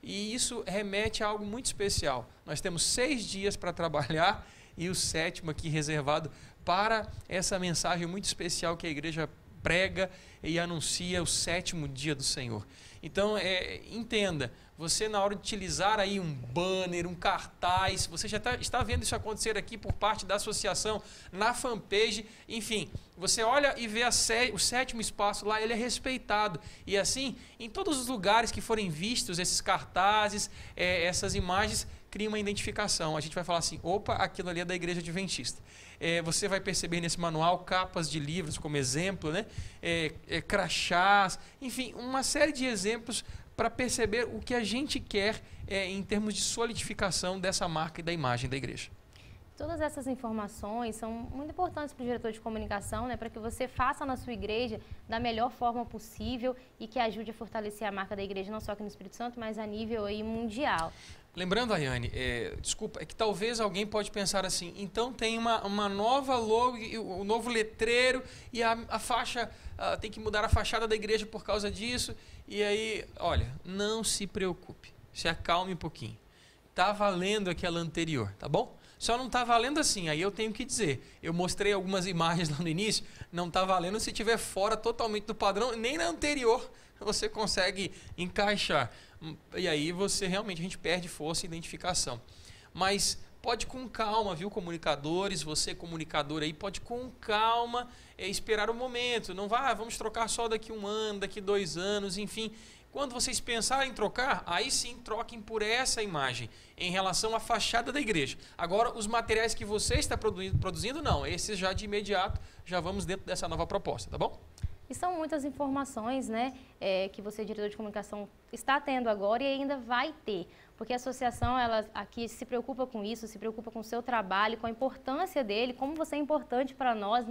E isso remete a algo muito especial. Nós temos 6 dias para trabalhar e o 7º aqui reservado para essa mensagem muito especial que a igreja prega e anuncia, o 7º dia do Senhor. Então, entenda, você na hora de utilizar aí um banner, um cartaz, você já está vendo isso acontecer aqui por parte da associação, na fanpage, enfim, você olha e vê o 7º espaço lá, ele é respeitado. E assim, em todos os lugares que forem vistos esses cartazes, essas imagens, cria uma identificação. A gente vai falar assim, opa, aquilo ali é da Igreja Adventista. Você vai perceber nesse manual capas de livros como exemplo, né? Crachás, enfim, uma série de exemplos para perceber o que a gente quer em termos de solidificação dessa marca e da imagem da igreja. Todas essas informações são muito importantes para o diretor de comunicação, né, para que você faça na sua igreja da melhor forma possível e que ajude a fortalecer a marca da igreja, não só aqui no Espírito Santo, mas a nível aí mundial. Lembrando, Ayane, desculpa, é que talvez alguém pode pensar assim, então tem uma nova logo, um novo letreiro e a faixa, tem que mudar a fachada da igreja por causa disso. E aí, olha, não se preocupe, se acalme um pouquinho. Está valendo aquela anterior, tá bom? Só não está valendo assim, aí eu tenho que dizer. Eu mostrei algumas imagens lá no início, não está valendo se estiver fora totalmente do padrão, nem na anterior você consegue encaixar. E aí você realmente, a gente perde força e identificação. Mas pode com calma, viu, comunicadores, você comunicador aí, pode com calma esperar o momento. Não vá, vamos trocar só daqui 1 ano, daqui 2 anos, enfim. Quando vocês pensarem em trocar, aí sim troquem por essa imagem, em relação à fachada da igreja. Agora, os materiais que você está produzindo, não. Esses já de imediato, já vamos dentro dessa nova proposta, tá bom? E são muitas informações, né, que você, diretor de comunicação, está tendo agora e ainda vai ter. Porque a associação, ela aqui se preocupa com isso, se preocupa com o seu trabalho, com a importância dele, como você é importante para nós,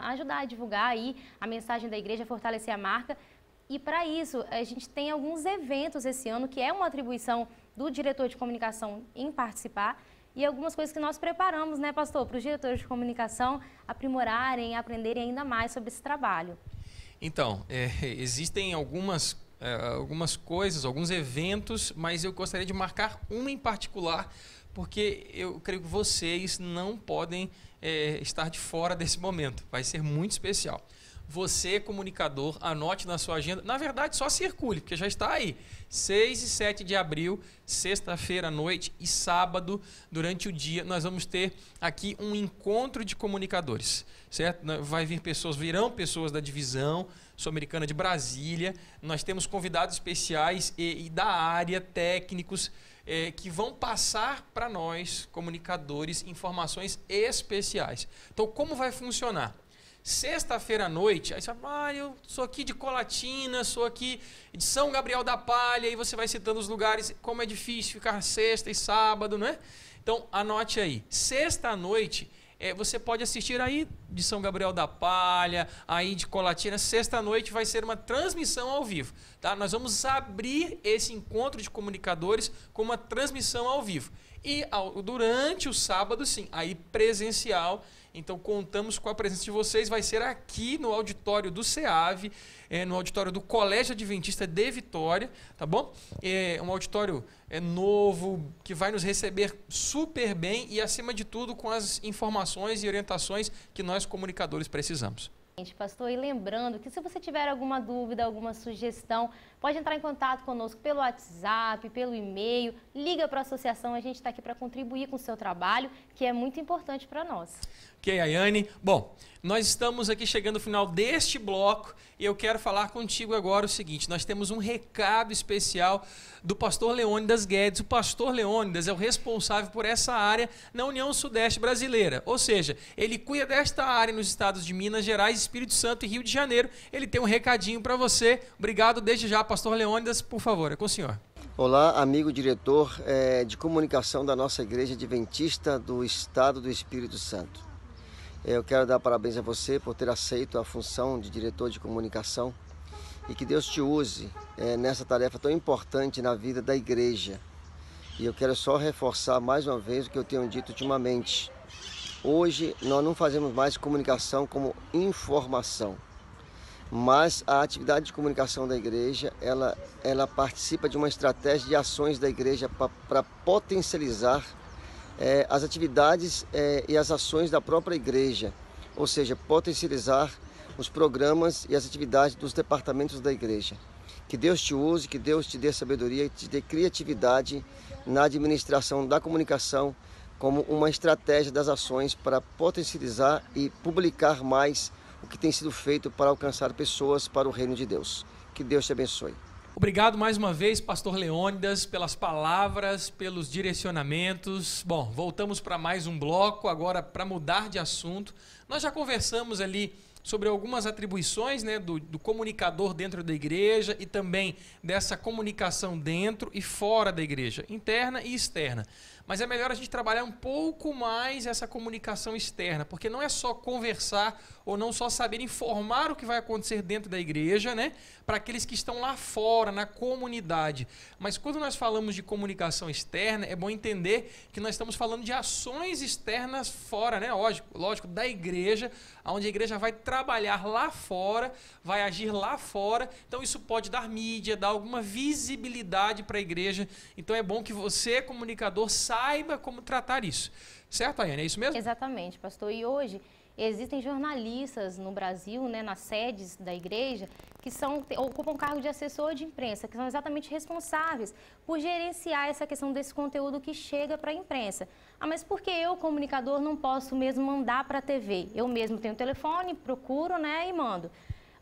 ajudar a divulgar aí a mensagem da igreja, fortalecer a marca. E para isso, a gente tem alguns eventos esse ano, que é uma atribuição do diretor de comunicação em participar, e algumas coisas que nós preparamos, né, pastor, para os diretores de comunicação aprimorarem, aprenderem ainda mais sobre esse trabalho. Então, existem algumas coisas, alguns eventos, mas eu gostaria de marcar um em particular, porque eu creio que vocês não podem estar de fora desse momento. Vai ser muito especial. Você, comunicador, anote na sua agenda. Na verdade, só circule, porque já está aí. 6 e 7 de abril, sexta-feira à noite e sábado, durante o dia, nós vamos ter aqui um encontro de comunicadores, certo? Virão pessoas da divisão Sul-Americana de Brasília. Nós temos convidados especiais e da área, técnicos, que vão passar para nós, comunicadores, informações especiais. Então, como vai funcionar? Sexta-feira à noite, aí você fala, eu sou aqui de Colatina, sou aqui de São Gabriel da Palha, e você vai citando os lugares, como é difícil ficar sexta e sábado, não é? Então, anote aí, sexta à noite, você pode assistir aí de São Gabriel da Palha, aí de Colatina, sexta à noite vai ser uma transmissão ao vivo, tá? Nós vamos abrir esse encontro de comunicadores com uma transmissão ao vivo. E durante o sábado, sim, aí presencial. Então, contamos com a presença de vocês. Vai ser aqui no auditório do SEAV, no auditório do Colégio Adventista de Vitória, tá bom? É um auditório novo, que vai nos receber super bem e, acima de tudo, com as informações e orientações que nós, comunicadores, precisamos. Pastor, e lembrando que se você tiver alguma dúvida, alguma sugestão, pode entrar em contato conosco pelo WhatsApp, pelo e-mail, liga para a associação, a gente está aqui para contribuir com o seu trabalho, que é muito importante para nós. Ok, Ayane. Bom, nós estamos aqui chegando ao final deste bloco e eu quero falar contigo agora o seguinte, nós temos um recado especial do pastor Leônidas Guedes. O pastor Leônidas é o responsável por essa área na União Sudeste Brasileira, ou seja, ele cuida desta área nos estados de Minas Gerais, Espírito Santo e Rio de Janeiro. Ele tem um recadinho para você. Obrigado desde já, pastor Leônidas, por favor, é com o senhor. Olá, amigo diretor de comunicação da nossa Igreja Adventista do Estado do Espírito Santo. Eu quero dar parabéns a você por ter aceito a função de diretor de comunicação e que Deus te use nessa tarefa tão importante na vida da igreja. E eu quero só reforçar mais uma vez o que eu tenho dito ultimamente. Hoje nós não fazemos mais comunicação como informação, mas a atividade de comunicação da igreja, ela participa de uma estratégia de ações da igreja para potencializar as atividades e as ações da própria igreja, ou seja, potencializar os programas e as atividades dos departamentos da igreja. Que Deus te use, que Deus te dê sabedoria e te dê criatividade na administração da comunicação como uma estratégia das ações para potencializar e publicar mais o que tem sido feito para alcançar pessoas para o reino de Deus. Que Deus te abençoe. Obrigado mais uma vez, pastor Leônidas, pelas palavras, pelos direcionamentos. Bom, voltamos para mais um bloco, agora para mudar de assunto. Nós já conversamos ali sobre algumas atribuições, né, do comunicador dentro da igreja e também dessa comunicação dentro e fora da igreja, interna e externa. Mas é melhor a gente trabalhar um pouco mais essa comunicação externa, porque não é só conversar ou não só saber informar o que vai acontecer dentro da igreja, né, para aqueles que estão lá fora, na comunidade. Mas quando nós falamos de comunicação externa, é bom entender que nós estamos falando de ações externas fora, né, lógico, da igreja, onde a igreja vai trabalhar lá fora, vai agir lá fora. Então isso pode dar mídia, dar alguma visibilidade para a igreja. Então é bom que você, comunicador, saiba como tratar isso. Certo, Ayane? É isso mesmo? Exatamente, pastor. E hoje existem jornalistas no Brasil, né, nas sedes da igreja, que ocupam cargo de assessor de imprensa, que são exatamente responsáveis por gerenciar essa questão desse conteúdo que chega para a imprensa. Ah, mas por que eu, comunicador, não posso mesmo mandar para a TV? Eu mesmo tenho telefone, procuro, né, e mando.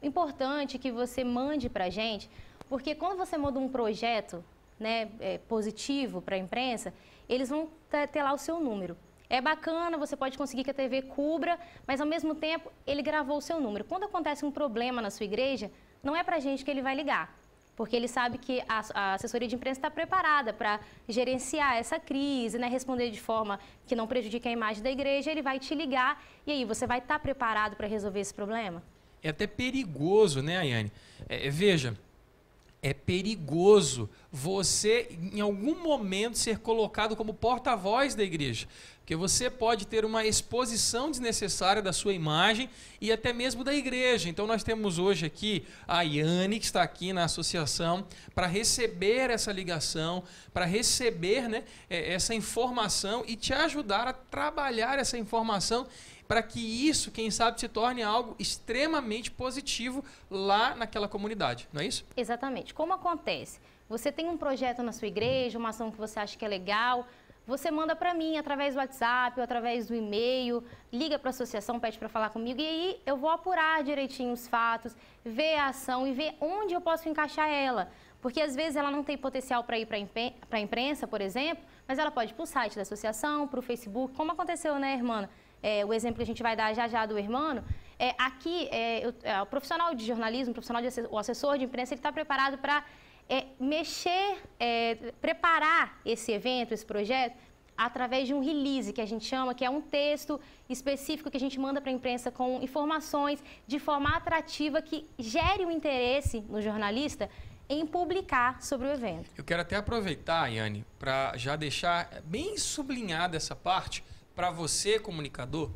O importante é que você mande para a gente Porque quando você manda um projeto, né, positivo para a imprensa, eles vão ter lá o seu número. É bacana, você pode conseguir que a TV cubra, mas ao mesmo tempo ele gravou o seu número. Quando acontece um problema na sua igreja, não é para a gente que ele vai ligar, porque ele sabe que a assessoria de imprensa está preparada para gerenciar essa crise, né, responder de forma que não prejudique a imagem da igreja, ele vai te ligar e aí você vai estar preparado para resolver esse problema? É até perigoso, né, Ayane? Veja, é perigoso você, em algum momento, ser colocado como porta-voz da igreja. Porque você pode ter uma exposição desnecessária da sua imagem e até mesmo da igreja. Então nós temos hoje aqui a Ayane, que está aqui na associação, para receber essa ligação, para receber, né, essa informação e te ajudar a trabalhar essa informação para que isso, quem sabe, se torne algo extremamente positivo lá naquela comunidade, não é isso? Exatamente. Como acontece? Você tem um projeto na sua igreja, uma ação que você acha que é legal, você manda para mim através do WhatsApp ou através do e-mail, liga para a associação, pede para falar comigo e aí eu vou apurar direitinho os fatos, ver a ação e ver onde eu posso encaixar ela. Porque às vezes ela não tem potencial para ir para a imprensa, por exemplo, mas ela pode ir para o site da associação, para o Facebook, como aconteceu, né, irmã? O exemplo que a gente vai dar já já do Hermano, aqui o profissional de jornalismo, o assessor de imprensa, ele está preparado para mexer, preparar esse evento, esse projeto, através de um release, que a gente chama, que é um texto específico que a gente manda para a imprensa com informações de forma atrativa que gere o interesse no jornalista em publicar sobre o evento. Eu quero até aproveitar, Ayane, para já deixar bem sublinhada essa parte, para você, comunicador,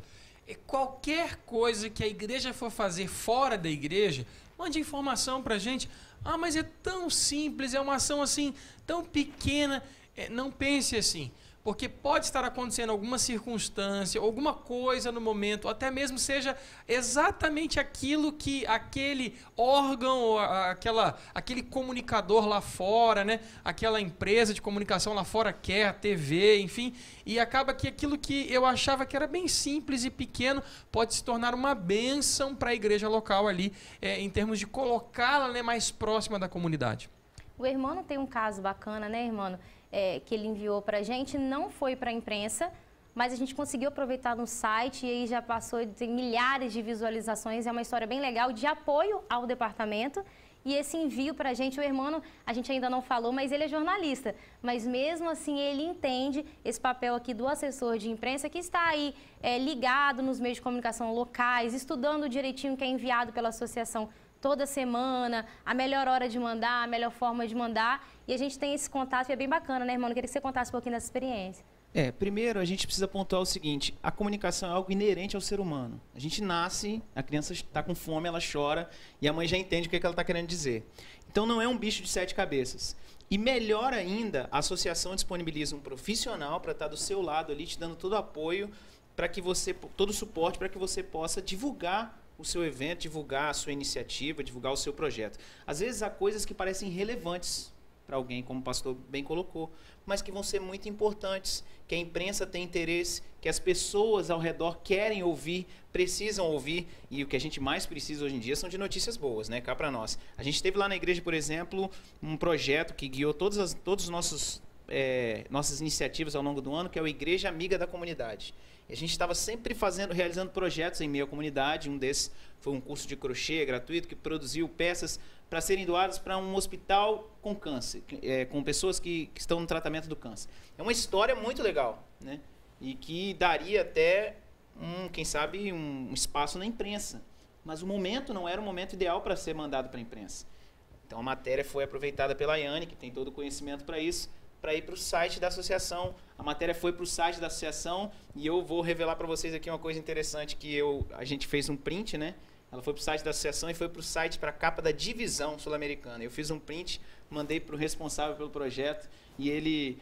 qualquer coisa que a igreja for fazer fora da igreja, mande informação para a gente. Ah, mas é tão simples, é uma ação assim, tão pequena. Não pense assim, porque pode estar acontecendo alguma circunstância, alguma coisa no momento, ou até mesmo seja exatamente aquilo que aquele órgão, aquele comunicador lá fora, né? Aquela empresa de comunicação lá fora quer, a TV, enfim, e acaba que aquilo que eu achava que era bem simples e pequeno pode se tornar uma bênção para a igreja local ali, em termos de colocá-la, né, mais próxima da comunidade. O Hermano tem um caso bacana, né, Hermano? Que ele enviou para a gente, não foi para a imprensa, mas a gente conseguiu aproveitar no site e aí já passou, tem milhares de visualizações, é uma história bem legal de apoio ao departamento. E esse envio para a gente, o Hermano, a gente ainda não falou, mas ele é jornalista. Mas mesmo assim ele entende esse papel aqui do assessor de imprensa que está aí ligado nos meios de comunicação locais, estudando direitinho o que é enviado pela associação toda semana, a melhor hora de mandar, a melhor forma de mandar. E a gente tem esse contato e é bem bacana, né, irmão? Eu queria que você contasse um pouquinho dessa experiência. Primeiro a gente precisa pontuar o seguinte, a comunicação é algo inerente ao ser humano. A gente nasce, a criança está com fome, ela chora e a mãe já entende o que ela está querendo dizer. Então não é um bicho de 7 cabeças. E melhor ainda, a associação disponibiliza um profissional para estar do seu lado ali, te dando todo o apoio, para que você, todo o suporte para que você possa divulgar o seu evento, divulgar a sua iniciativa, divulgar o seu projeto. Às vezes há coisas que parecem relevantes para alguém, como o pastor bem colocou, mas que vão ser muito importantes, que a imprensa tem interesse, que as pessoas ao redor querem ouvir, precisam ouvir, e o que a gente mais precisa hoje em dia são de notícias boas, né, cá para nós. A gente teve lá na igreja, por exemplo, um projeto que guiou todos os nossas iniciativas ao longo do ano, que é o Igreja Amiga da Comunidade. E a gente estava sempre realizando projetos em meio à comunidade. Um desses foi um curso de crochê gratuito que produziu peças para serem doadas para um hospital com câncer, com pessoas que estão no tratamento do câncer. É uma história muito legal, né? E que daria até, quem sabe, um espaço na imprensa. Mas o momento não era o momento ideal para ser mandado para a imprensa. Então a matéria foi aproveitada pela Ayane, que tem todo o conhecimento para isso, para ir para o site da associação. A matéria foi para o site da associação e eu vou revelar para vocês aqui uma coisa interessante que a gente fez um print, né? Ela foi para o site da associação e foi para o site, para a capa da divisão sul-americana. Eu fiz um print, mandei para o responsável pelo projeto e ele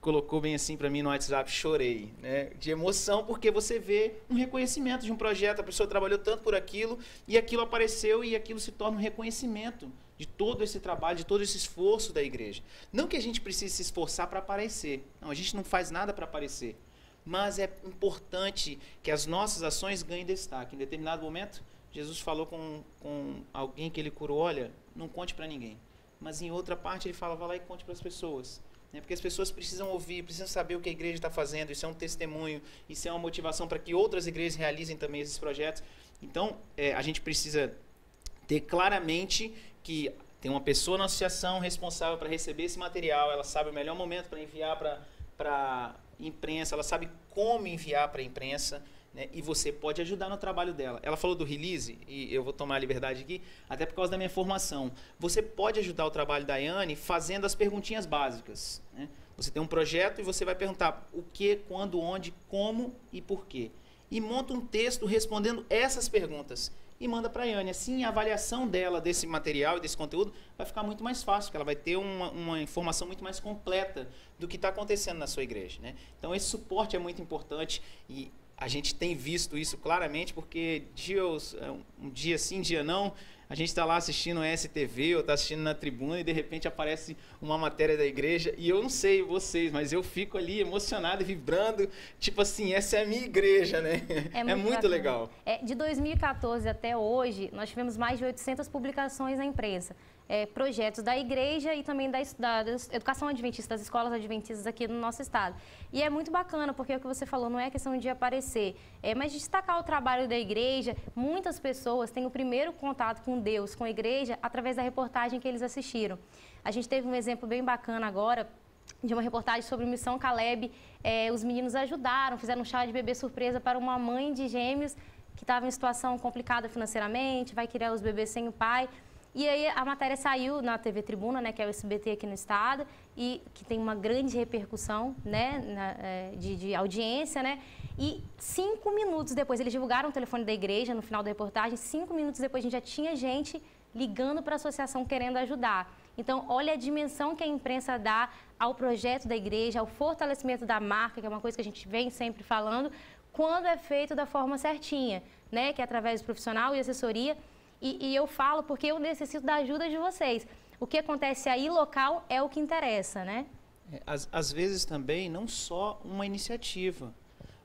colocou bem assim para mim no WhatsApp, chorei, né? De emoção, porque você vê um reconhecimento de um projeto, a pessoa trabalhou tanto por aquilo e aquilo apareceu e aquilo se torna um reconhecimento de todo esse trabalho, de todo esse esforço da igreja. Não que a gente precise se esforçar para aparecer, não, a gente não faz nada para aparecer, mas é importante que as nossas ações ganhem destaque. Em determinado momento, Jesus falou com alguém que ele curou, olha, não conte para ninguém, mas em outra parte ele fala, vá lá e conte para as pessoas. Porque as pessoas precisam ouvir, precisam saber o que a igreja está fazendo, isso é um testemunho, isso é uma motivação para que outras igrejas realizem também esses projetos. Então, a gente precisa ter claramente que tem uma pessoa na associação responsável para receber esse material, ela sabe o melhor momento para enviar para imprensa, ela sabe como enviar para a imprensa, né? E você pode ajudar no trabalho dela. Ela falou do release, e eu vou tomar a liberdade aqui, até por causa da minha formação. Você pode ajudar o trabalho da Yane fazendo as perguntinhas básicas, né? Você tem um projeto e você vai perguntar o que, quando, onde, como e por quê. E monta um texto respondendo essas perguntas. E manda para a Yane. Assim, a avaliação dela desse material e desse conteúdo vai ficar muito mais fácil, porque ela vai ter uma informação muito mais completa do que está acontecendo na sua igreja, né? Então, esse suporte é muito importante e a gente tem visto isso claramente, porque um dia sim, dia não, a gente está lá assistindo o STV ou está assistindo na tribuna e de repente aparece uma matéria da igreja e eu não sei vocês, mas eu fico ali emocionado e vibrando, tipo assim, essa é a minha igreja, né? É muito legal. De 2014 até hoje, nós tivemos mais de 800 publicações na imprensa. Projetos da igreja e também da educação adventista, das escolas adventistas aqui no nosso estado. E é muito bacana, porque é o que você falou, não é questão de aparecer, mas destacar o trabalho da igreja. Muitas pessoas têm o primeiro contato com Deus, com a igreja, através da reportagem que eles assistiram. A gente teve um exemplo bem bacana agora, de uma reportagem sobre Missão Caleb. Os meninos ajudaram, fizeram um chá de bebê surpresa para uma mãe de gêmeos que estava em situação complicada financeiramente, vai criar os bebês sem o pai. E aí a matéria saiu na TV Tribuna, né, que é o SBT aqui no estado, e que tem uma grande repercussão, né, de audiência, né? E 5 minutos depois, eles divulgaram o telefone da igreja no final da reportagem, 5 minutos depois a gente já tinha gente ligando para a associação querendo ajudar. Então, olha a dimensão que a imprensa dá ao projeto da igreja, ao fortalecimento da marca, que é uma coisa que a gente vem sempre falando, quando é feito da forma certinha, né, que é através do profissional e assessoria. E eu falo porque eu necessito da ajuda de vocês. O que acontece aí local é o que interessa, né? Às vezes também, não só uma iniciativa,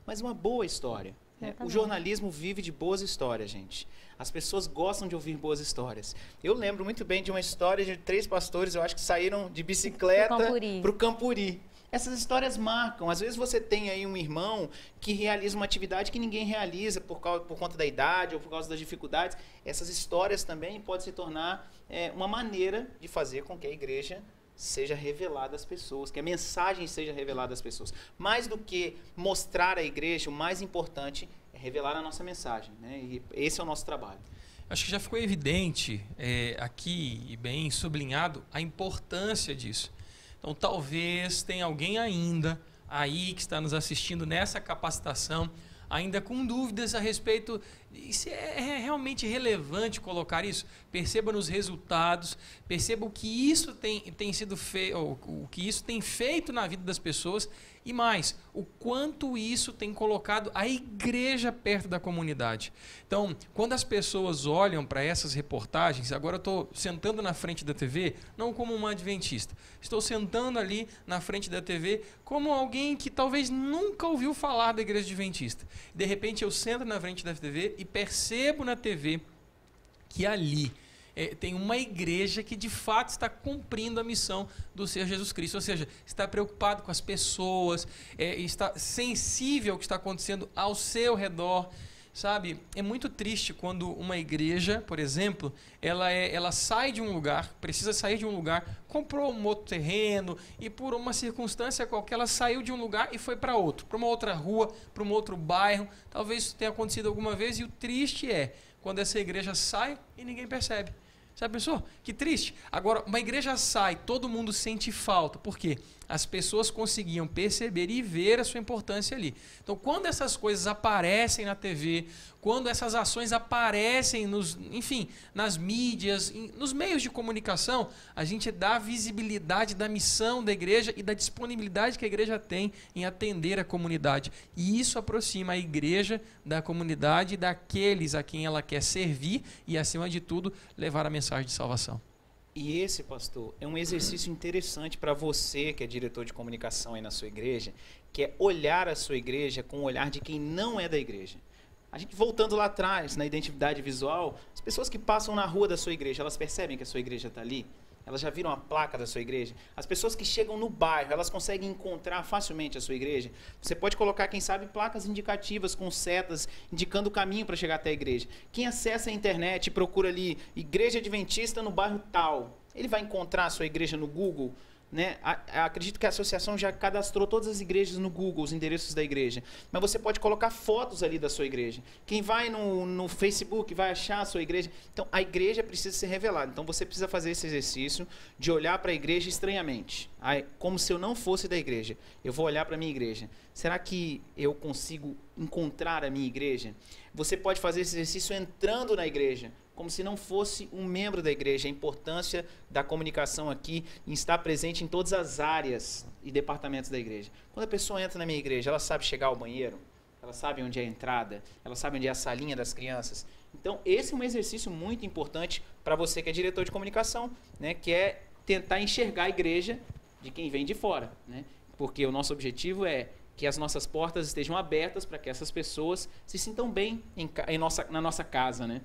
mas uma boa história. O jornalismo vive de boas histórias, gente. As pessoas gostam de ouvir boas histórias. Eu lembro muito bem de uma história de 3 pastores, eu acho que saíram de bicicleta para o Campuri. Essas histórias marcam. Às vezes você tem aí um irmão que realiza uma atividade que ninguém realiza por conta da idade ou por causa das dificuldades. Essas histórias também podem se tornar uma maneira de fazer com que a igreja seja revelada às pessoas, que a mensagem seja revelada às pessoas. Mais do que mostrar a igreja, o mais importante é revelar a nossa mensagem, né? E esse é o nosso trabalho. Acho que já ficou evidente aqui e bem sublinhado a importância disso. Então, talvez tenha alguém ainda aí que está nos assistindo nessa capacitação, ainda com dúvidas a respeito de se é realmente relevante colocar isso. Perceba nos resultados, perceba o que isso tem sido feito, o que isso tem feito na vida das pessoas e mais, o quanto isso tem colocado a igreja perto da comunidade. Então, quando as pessoas olham para essas reportagens, agora eu estou sentando na frente da TV, não como uma adventista, estou sentando ali na frente da TV como alguém que talvez nunca ouviu falar da igreja adventista. De repente eu sento na frente da TV e percebo na TV que ali tem uma igreja que de fato está cumprindo a missão do Senhor Jesus Cristo, ou seja, está preocupado com as pessoas, está sensível ao que está acontecendo ao seu redor, sabe? É muito triste quando uma igreja, por exemplo, ela sai de um lugar, precisa sair de um lugar, comprou um outro terreno e por uma circunstância qualquer ela saiu de um lugar e foi para outro, para uma outra rua, para um outro bairro. Talvez isso tenha acontecido alguma vez e o triste é quando essa igreja sai e ninguém percebe. Já pensou? Que triste. Agora, uma igreja sai, todo mundo sente falta. Por quê? As pessoas conseguiam perceber e ver a sua importância ali. Então, quando essas coisas aparecem na TV, quando essas ações aparecem nas mídias, nos meios de comunicação, a gente dá visibilidade da missão da igreja e da disponibilidade que a igreja tem em atender a comunidade. E isso aproxima a igreja da comunidade, daqueles a quem ela quer servir e, acima de tudo, levar a mensagem de salvação. E esse, pastor, é um exercício interessante para você que é diretor de comunicação aí na sua igreja, que é olhar a sua igreja com o olhar de quem não é da igreja. A gente, voltando lá atrás, na identidade visual, as pessoas que passam na rua da sua igreja, elas percebem que a sua igreja está ali? Elas já viram a placa da sua igreja? As pessoas que chegam no bairro, elas conseguem encontrar facilmente a sua igreja? Você pode colocar, quem sabe, placas indicativas com setas, indicando o caminho para chegar até a igreja. Quem acessa a internet e procura ali, Igreja Adventista no bairro tal, ele vai encontrar a sua igreja no Google? Né? Acredito que a associação já cadastrou todas as igrejas no Google, os endereços da igreja. Mas você pode colocar fotos ali da sua igreja. Quem vai no Facebook vai achar a sua igreja. Então, a igreja precisa ser revelada. Então, você precisa fazer esse exercício de olhar para a igreja estranhamente. Como se eu não fosse da igreja. Eu vou olhar para a minha igreja. Será que eu consigo encontrar a minha igreja? Você pode fazer esse exercício entrando na igreja, como se não fosse um membro da igreja. A importância da comunicação aqui em estar presente em todas as áreas e departamentos da igreja. Quando a pessoa entra na minha igreja, ela sabe chegar ao banheiro, ela sabe onde é a entrada, ela sabe onde é a salinha das crianças. Então, esse é um exercício muito importante para você que é diretor de comunicação, né, que é tentar enxergar a igreja de quem vem de fora, né? Porque o nosso objetivo é que as nossas portas estejam abertas para que essas pessoas se sintam bem na nossa casa, né?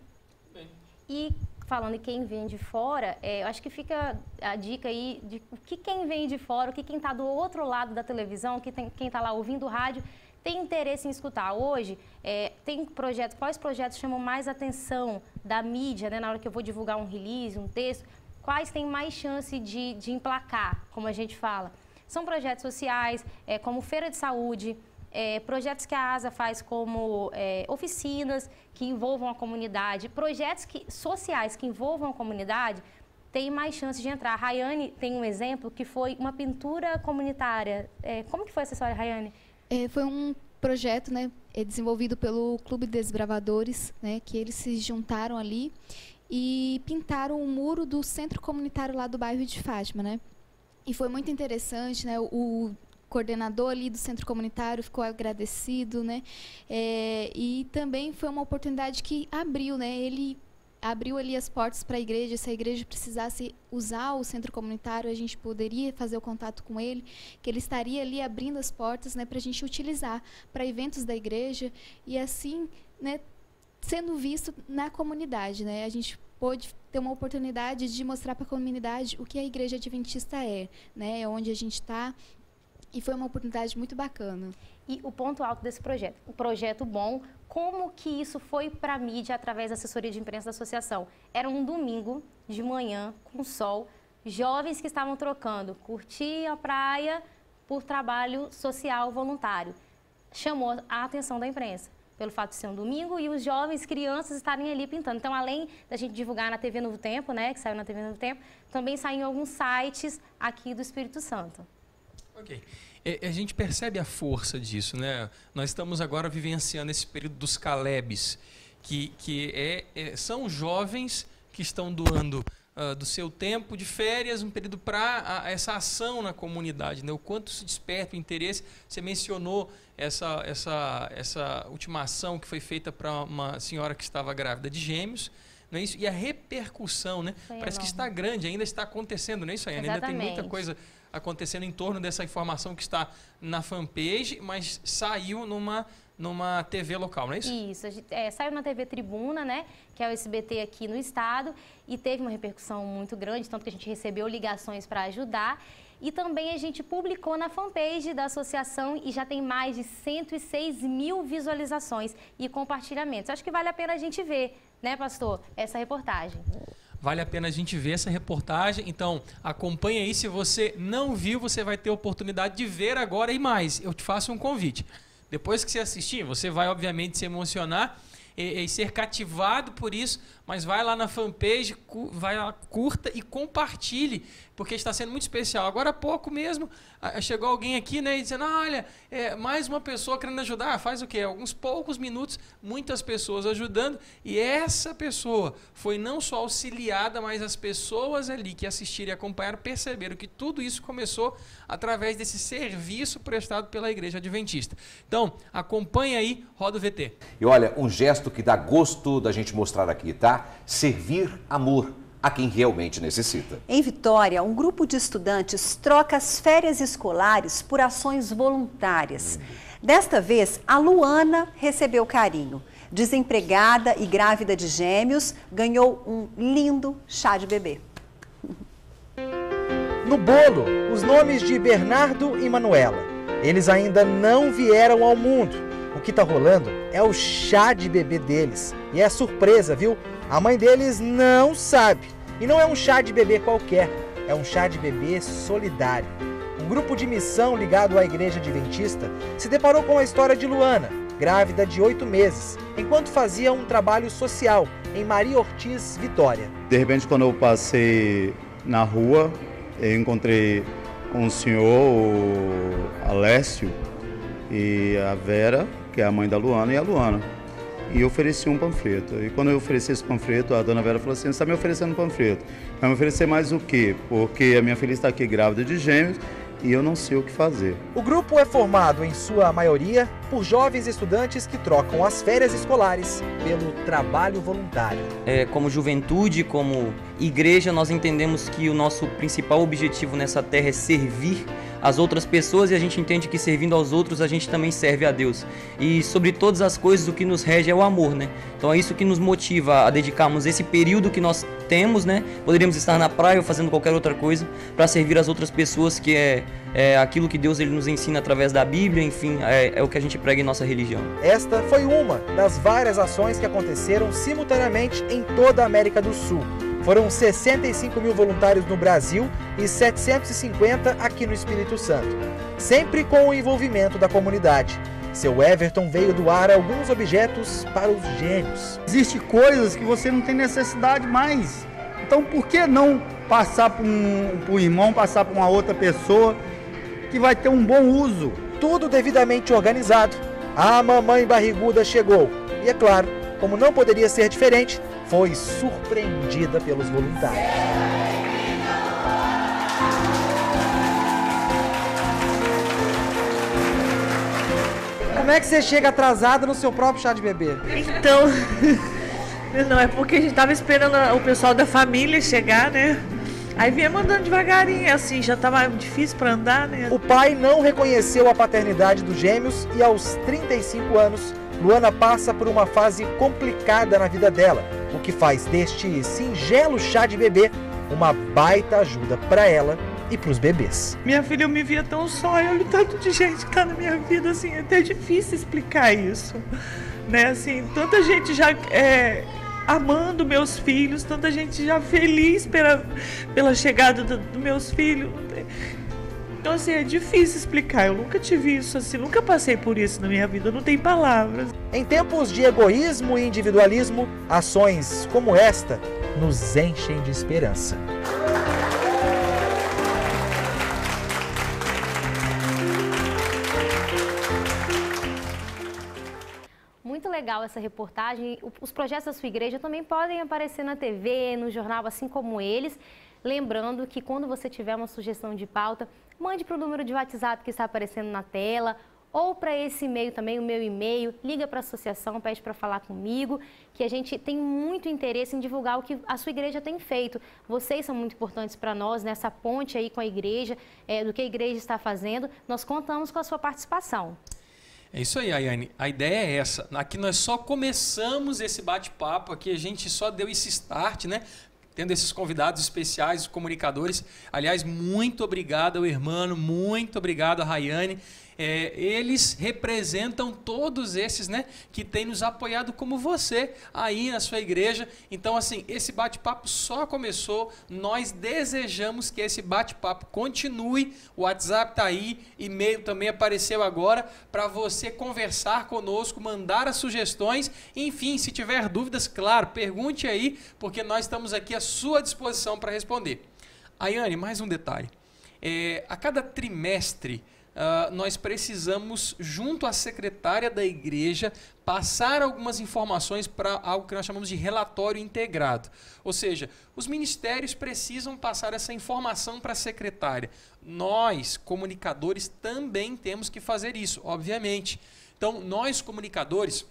E falando em quem vem de fora, eu acho que fica a dica aí de o que quem vem de fora, o que quem está do outro lado da televisão, quem está lá ouvindo o rádio, tem interesse em escutar. Hoje, tem projetos, quais projetos chamam mais atenção da mídia, né, na hora que eu vou divulgar um release, um texto, quais têm mais chance de emplacar, como a gente fala? São projetos sociais, como Feira de Saúde, projetos que a ASA faz como oficinas que envolvam a comunidade, projetos sociais que envolvam a comunidade, tem mais chance de entrar. A Rayane tem um exemplo que foi uma pintura comunitária. Como que foi essa história, Rayane? Foi um projeto, né, desenvolvido pelo Clube de Desbravadores, né, que eles se juntaram ali e pintaram o muro do centro comunitário lá do bairro de Fátima, né? E foi muito interessante, né? O coordenador ali do centro comunitário ficou agradecido, né? E também foi uma oportunidade que abriu, né? Ele abriu ali as portas para a igreja. Se a igreja precisasse usar o centro comunitário, a gente poderia fazer o contato com ele, que ele estaria ali abrindo as portas, né, para a gente utilizar para eventos da igreja e assim, né, sendo visto na comunidade, né? A gente pôde ter uma oportunidade de mostrar para a comunidade o que a Igreja Adventista é, né? Onde a gente está. E foi uma oportunidade muito bacana. E o ponto alto desse projeto, um projeto bom, como que isso foi para a mídia através da assessoria de imprensa da associação? Era um domingo de manhã, com sol, jovens que estavam trocando curtir a praia por trabalho social voluntário. Chamou a atenção da imprensa, pelo fato de ser um domingo e os jovens, crianças estarem ali pintando. Então, além da gente divulgar na TV Novo Tempo, né, que saiu na TV Novo Tempo, também saiu em alguns sites aqui do Espírito Santo. Ok. A gente percebe a força disso, né? Nós estamos agora vivenciando esse período dos Calebs, que são jovens que estão doando do seu tempo de férias, um período para essa ação na comunidade, né? O quanto se desperta o interesse. Você mencionou essa última ação que foi feita para uma senhora que estava grávida de gêmeos, não é isso? E a repercussão, né? Parece que está grande, ainda está acontecendo, não é isso, Ayane? Ainda tem muita coisa acontecendo em torno dessa informação que está na fanpage, mas saiu numa TV local, não é isso? Isso, saiu na TV Tribuna, né, que é o SBT aqui no estado, e teve uma repercussão muito grande, tanto que a gente recebeu ligações para ajudar, e também a gente publicou na fanpage da associação e já tem mais de 106 mil visualizações e compartilhamentos. Acho que vale a pena a gente ver, né, pastor, essa reportagem. Vale a pena a gente ver essa reportagem, então acompanhe aí. Se você não viu, você vai ter a oportunidade de ver agora. E mais, eu te faço um convite. Depois que você assistir, você vai obviamente se emocionar e ser cativado por isso, mas vai lá na fanpage, vai lá, curta e compartilhe, porque está sendo muito especial. Agora há pouco mesmo, chegou alguém aqui, né, dizendo, olha, mais uma pessoa querendo ajudar. Faz o quê? Alguns poucos minutos, muitas pessoas ajudando, e essa pessoa foi não só auxiliada, mas as pessoas ali que assistiram e acompanharam perceberam que tudo isso começou através desse serviço prestado pela Igreja Adventista. Então, acompanhe aí, roda o VT. E olha, um gesto que dá gosto da gente mostrar aqui, tá? Servir amor a quem realmente necessita. Em Vitória, um grupo de estudantes troca as férias escolares por ações voluntárias. Desta vez, a Luana recebeu carinho. Desempregada e grávida de gêmeos, ganhou um lindo chá de bebê. No bolo, os nomes de Bernardo e Manuela. Eles ainda não vieram ao mundo. O que tá rolando é o chá de bebê deles. E é surpresa, viu? A mãe deles não sabe. E não é um chá de bebê qualquer, é um chá de bebê solidário. Um grupo de missão ligado à Igreja Adventista se deparou com a história de Luana, grávida de 8 meses, enquanto fazia um trabalho social em Maria Ortiz, Vitória. De repente, quando eu passei na rua, eu encontrei um senhor, o Alessio, e a Vera, que é a mãe da Luana, e a Luana. E eu ofereci um panfleto. E quando eu ofereci esse panfleto, a dona Vera falou assim: você está me oferecendo um panfleto. Vai me oferecer mais o quê? Porque a minha filha está aqui grávida de gêmeos e eu não sei o que fazer. O grupo é formado, em sua maioria, por jovens estudantes que trocam as férias escolares pelo trabalho voluntário. Como juventude, como igreja, nós entendemos que o nosso principal objetivo nessa terra é servir as outras pessoas, e a gente entende que servindo aos outros a gente também serve a Deus. E sobre todas as coisas o que nos rege é o amor, né? Então é isso que nos motiva a dedicarmos esse período que nós temos, né? Poderíamos estar na praia ou fazendo qualquer outra coisa para servir as outras pessoas, que é aquilo que Deus ele nos ensina através da Bíblia, enfim, é o que a gente prega em nossa religião. Esta foi uma das várias ações que aconteceram simultaneamente em toda a América do Sul. Foram 65 mil voluntários no Brasil e 750 aqui no Espírito Santo, sempre com o envolvimento da comunidade. Seu Everton veio doar alguns objetos para os gêmeos. Existem coisas que você não tem necessidade mais. Então por que não passar para um irmão, passar para uma outra pessoa que vai ter um bom uso? Tudo devidamente organizado. A mamãe barriguda chegou. E é claro, como não poderia ser diferente, foi surpreendida pelos voluntários. Como é que você chega atrasada no seu próprio chá de bebê? Então, não, é porque a gente estava esperando o pessoal da família chegar, né? Aí vinha mandando devagarinho, assim, já estava difícil para andar, né? O pai não reconheceu a paternidade dos gêmeos e aos 35 anos, Luana passa por uma fase complicada na vida dela, o que faz deste singelo chá de bebê uma baita ajuda para ela e para os bebês. Minha filha, eu me via tão só, e olha o tanto de gente que tá na minha vida, assim, é até difícil explicar isso, né? Assim, tanta gente já amando meus filhos, tanta gente já feliz pela chegada dos meus filhos. Então, assim, é difícil explicar. Eu nunca tive isso, assim, nunca passei por isso na minha vida, não tem palavras. Em tempos de egoísmo e individualismo, ações como esta nos enchem de esperança. Muito legal essa reportagem. Os projetos da sua igreja também podem aparecer na TV, no jornal, assim como eles. Lembrando que quando você tiver uma sugestão de pauta, mande para o número de WhatsApp que está aparecendo na tela, ou para esse e-mail também, o meu e-mail, liga para a associação, pede para falar comigo, que a gente tem muito interesse em divulgar o que a sua igreja tem feito. Vocês são muito importantes para nós, nessa ponte aí com a igreja, do que a igreja está fazendo, nós contamos com a sua participação. É isso aí, Ayane. A ideia é essa. Aqui nós só começamos esse bate-papo, aqui a gente só deu esse start, né? Tendo esses convidados especiais, os comunicadores. Aliás, muito obrigado ao Hermano, muito obrigado a Rayane. Eles representam todos esses, né, que têm nos apoiado como você aí na sua igreja. Então, assim, esse bate-papo só começou. Nós desejamos que esse bate-papo continue. O WhatsApp está aí, e-mail também apareceu agora para você conversar conosco, mandar as sugestões. Enfim, se tiver dúvidas, claro, pergunte aí, porque nós estamos aqui à sua disposição para responder. Ayane, mais um detalhe. A cada trimestre, nós precisamos, junto à secretária da igreja, passar algumas informações para algo que nós chamamos de relatório integrado. Ou seja, os ministérios precisam passar essa informação para a secretária. Nós, comunicadores, também temos que fazer isso, obviamente. Então, nós, comunicadores,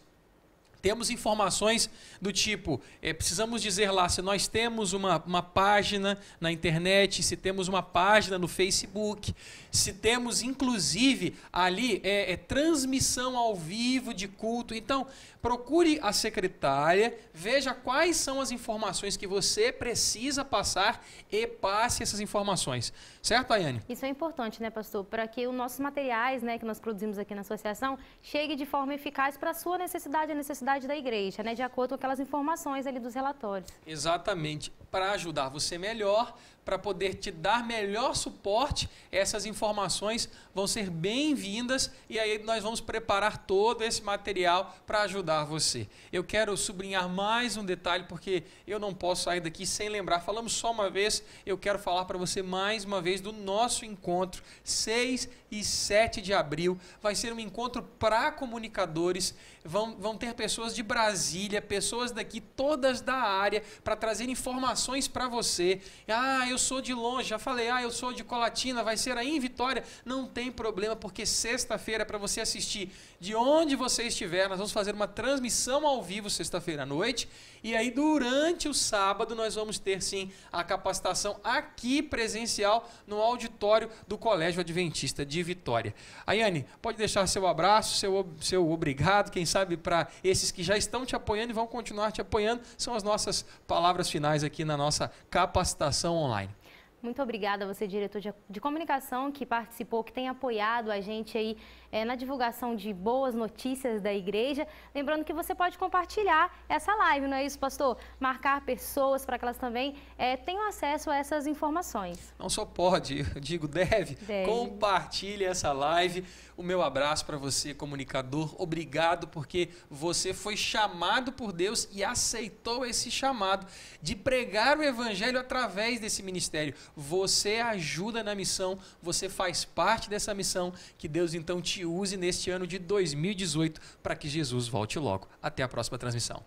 Temos informações do tipo, precisamos dizer lá se nós temos uma página na internet, se temos uma página no Facebook, se temos inclusive ali transmissão ao vivo de culto. Então, procure a secretária, veja quais são as informações que você precisa passar e passe essas informações. Certo, Ayane? Isso é importante, né, pastor? Para que os nossos materiais, né, que nós produzimos aqui na associação, chegue de forma eficaz para a sua necessidade, a necessidade da igreja, né, de acordo com aquelas informações ali dos relatórios. Exatamente. Para ajudar você melhor, para poder te dar melhor suporte, essas informações vão ser bem-vindas e aí nós vamos preparar todo esse material para ajudar você. Eu quero sublinhar mais um detalhe, porque eu não posso sair daqui sem lembrar. Falamos só uma vez, eu quero falar para você mais uma vez do nosso encontro, 6 e 7 de abril. Vai ser um encontro para comunicadores, vão ter pessoas de Brasília, pessoas daqui, todas da área, para trazer informações para você. Eu sou de longe, já falei, eu sou de Colatina, vai ser aí em Vitória. Não tem problema, porque sexta-feira é para você assistir de onde você estiver. Nós vamos fazer uma transmissão ao vivo sexta-feira à noite. E aí, durante o sábado, nós vamos ter, sim, a capacitação aqui presencial no auditório do Colégio Adventista de Vitória. Ayane, pode deixar seu abraço, seu obrigado, quem sabe para esses que já estão te apoiando e vão continuar te apoiando. São as nossas palavras finais aqui na nossa capacitação online. Muito obrigada a você, diretor de comunicação, que participou, que tem apoiado a gente aí na divulgação de boas notícias da igreja. Lembrando que você pode compartilhar essa live, não é isso, pastor? Marcar pessoas para que elas também tenham acesso a essas informações. Não só pode, eu digo deve. Compartilhe essa live. O meu abraço para você, comunicador. Obrigado, porque você foi chamado por Deus e aceitou esse chamado de pregar o evangelho através desse ministério. Você ajuda na missão, você faz parte dessa missão. Que Deus então te use neste ano de 2018 para que Jesus volte logo. Até a próxima transmissão.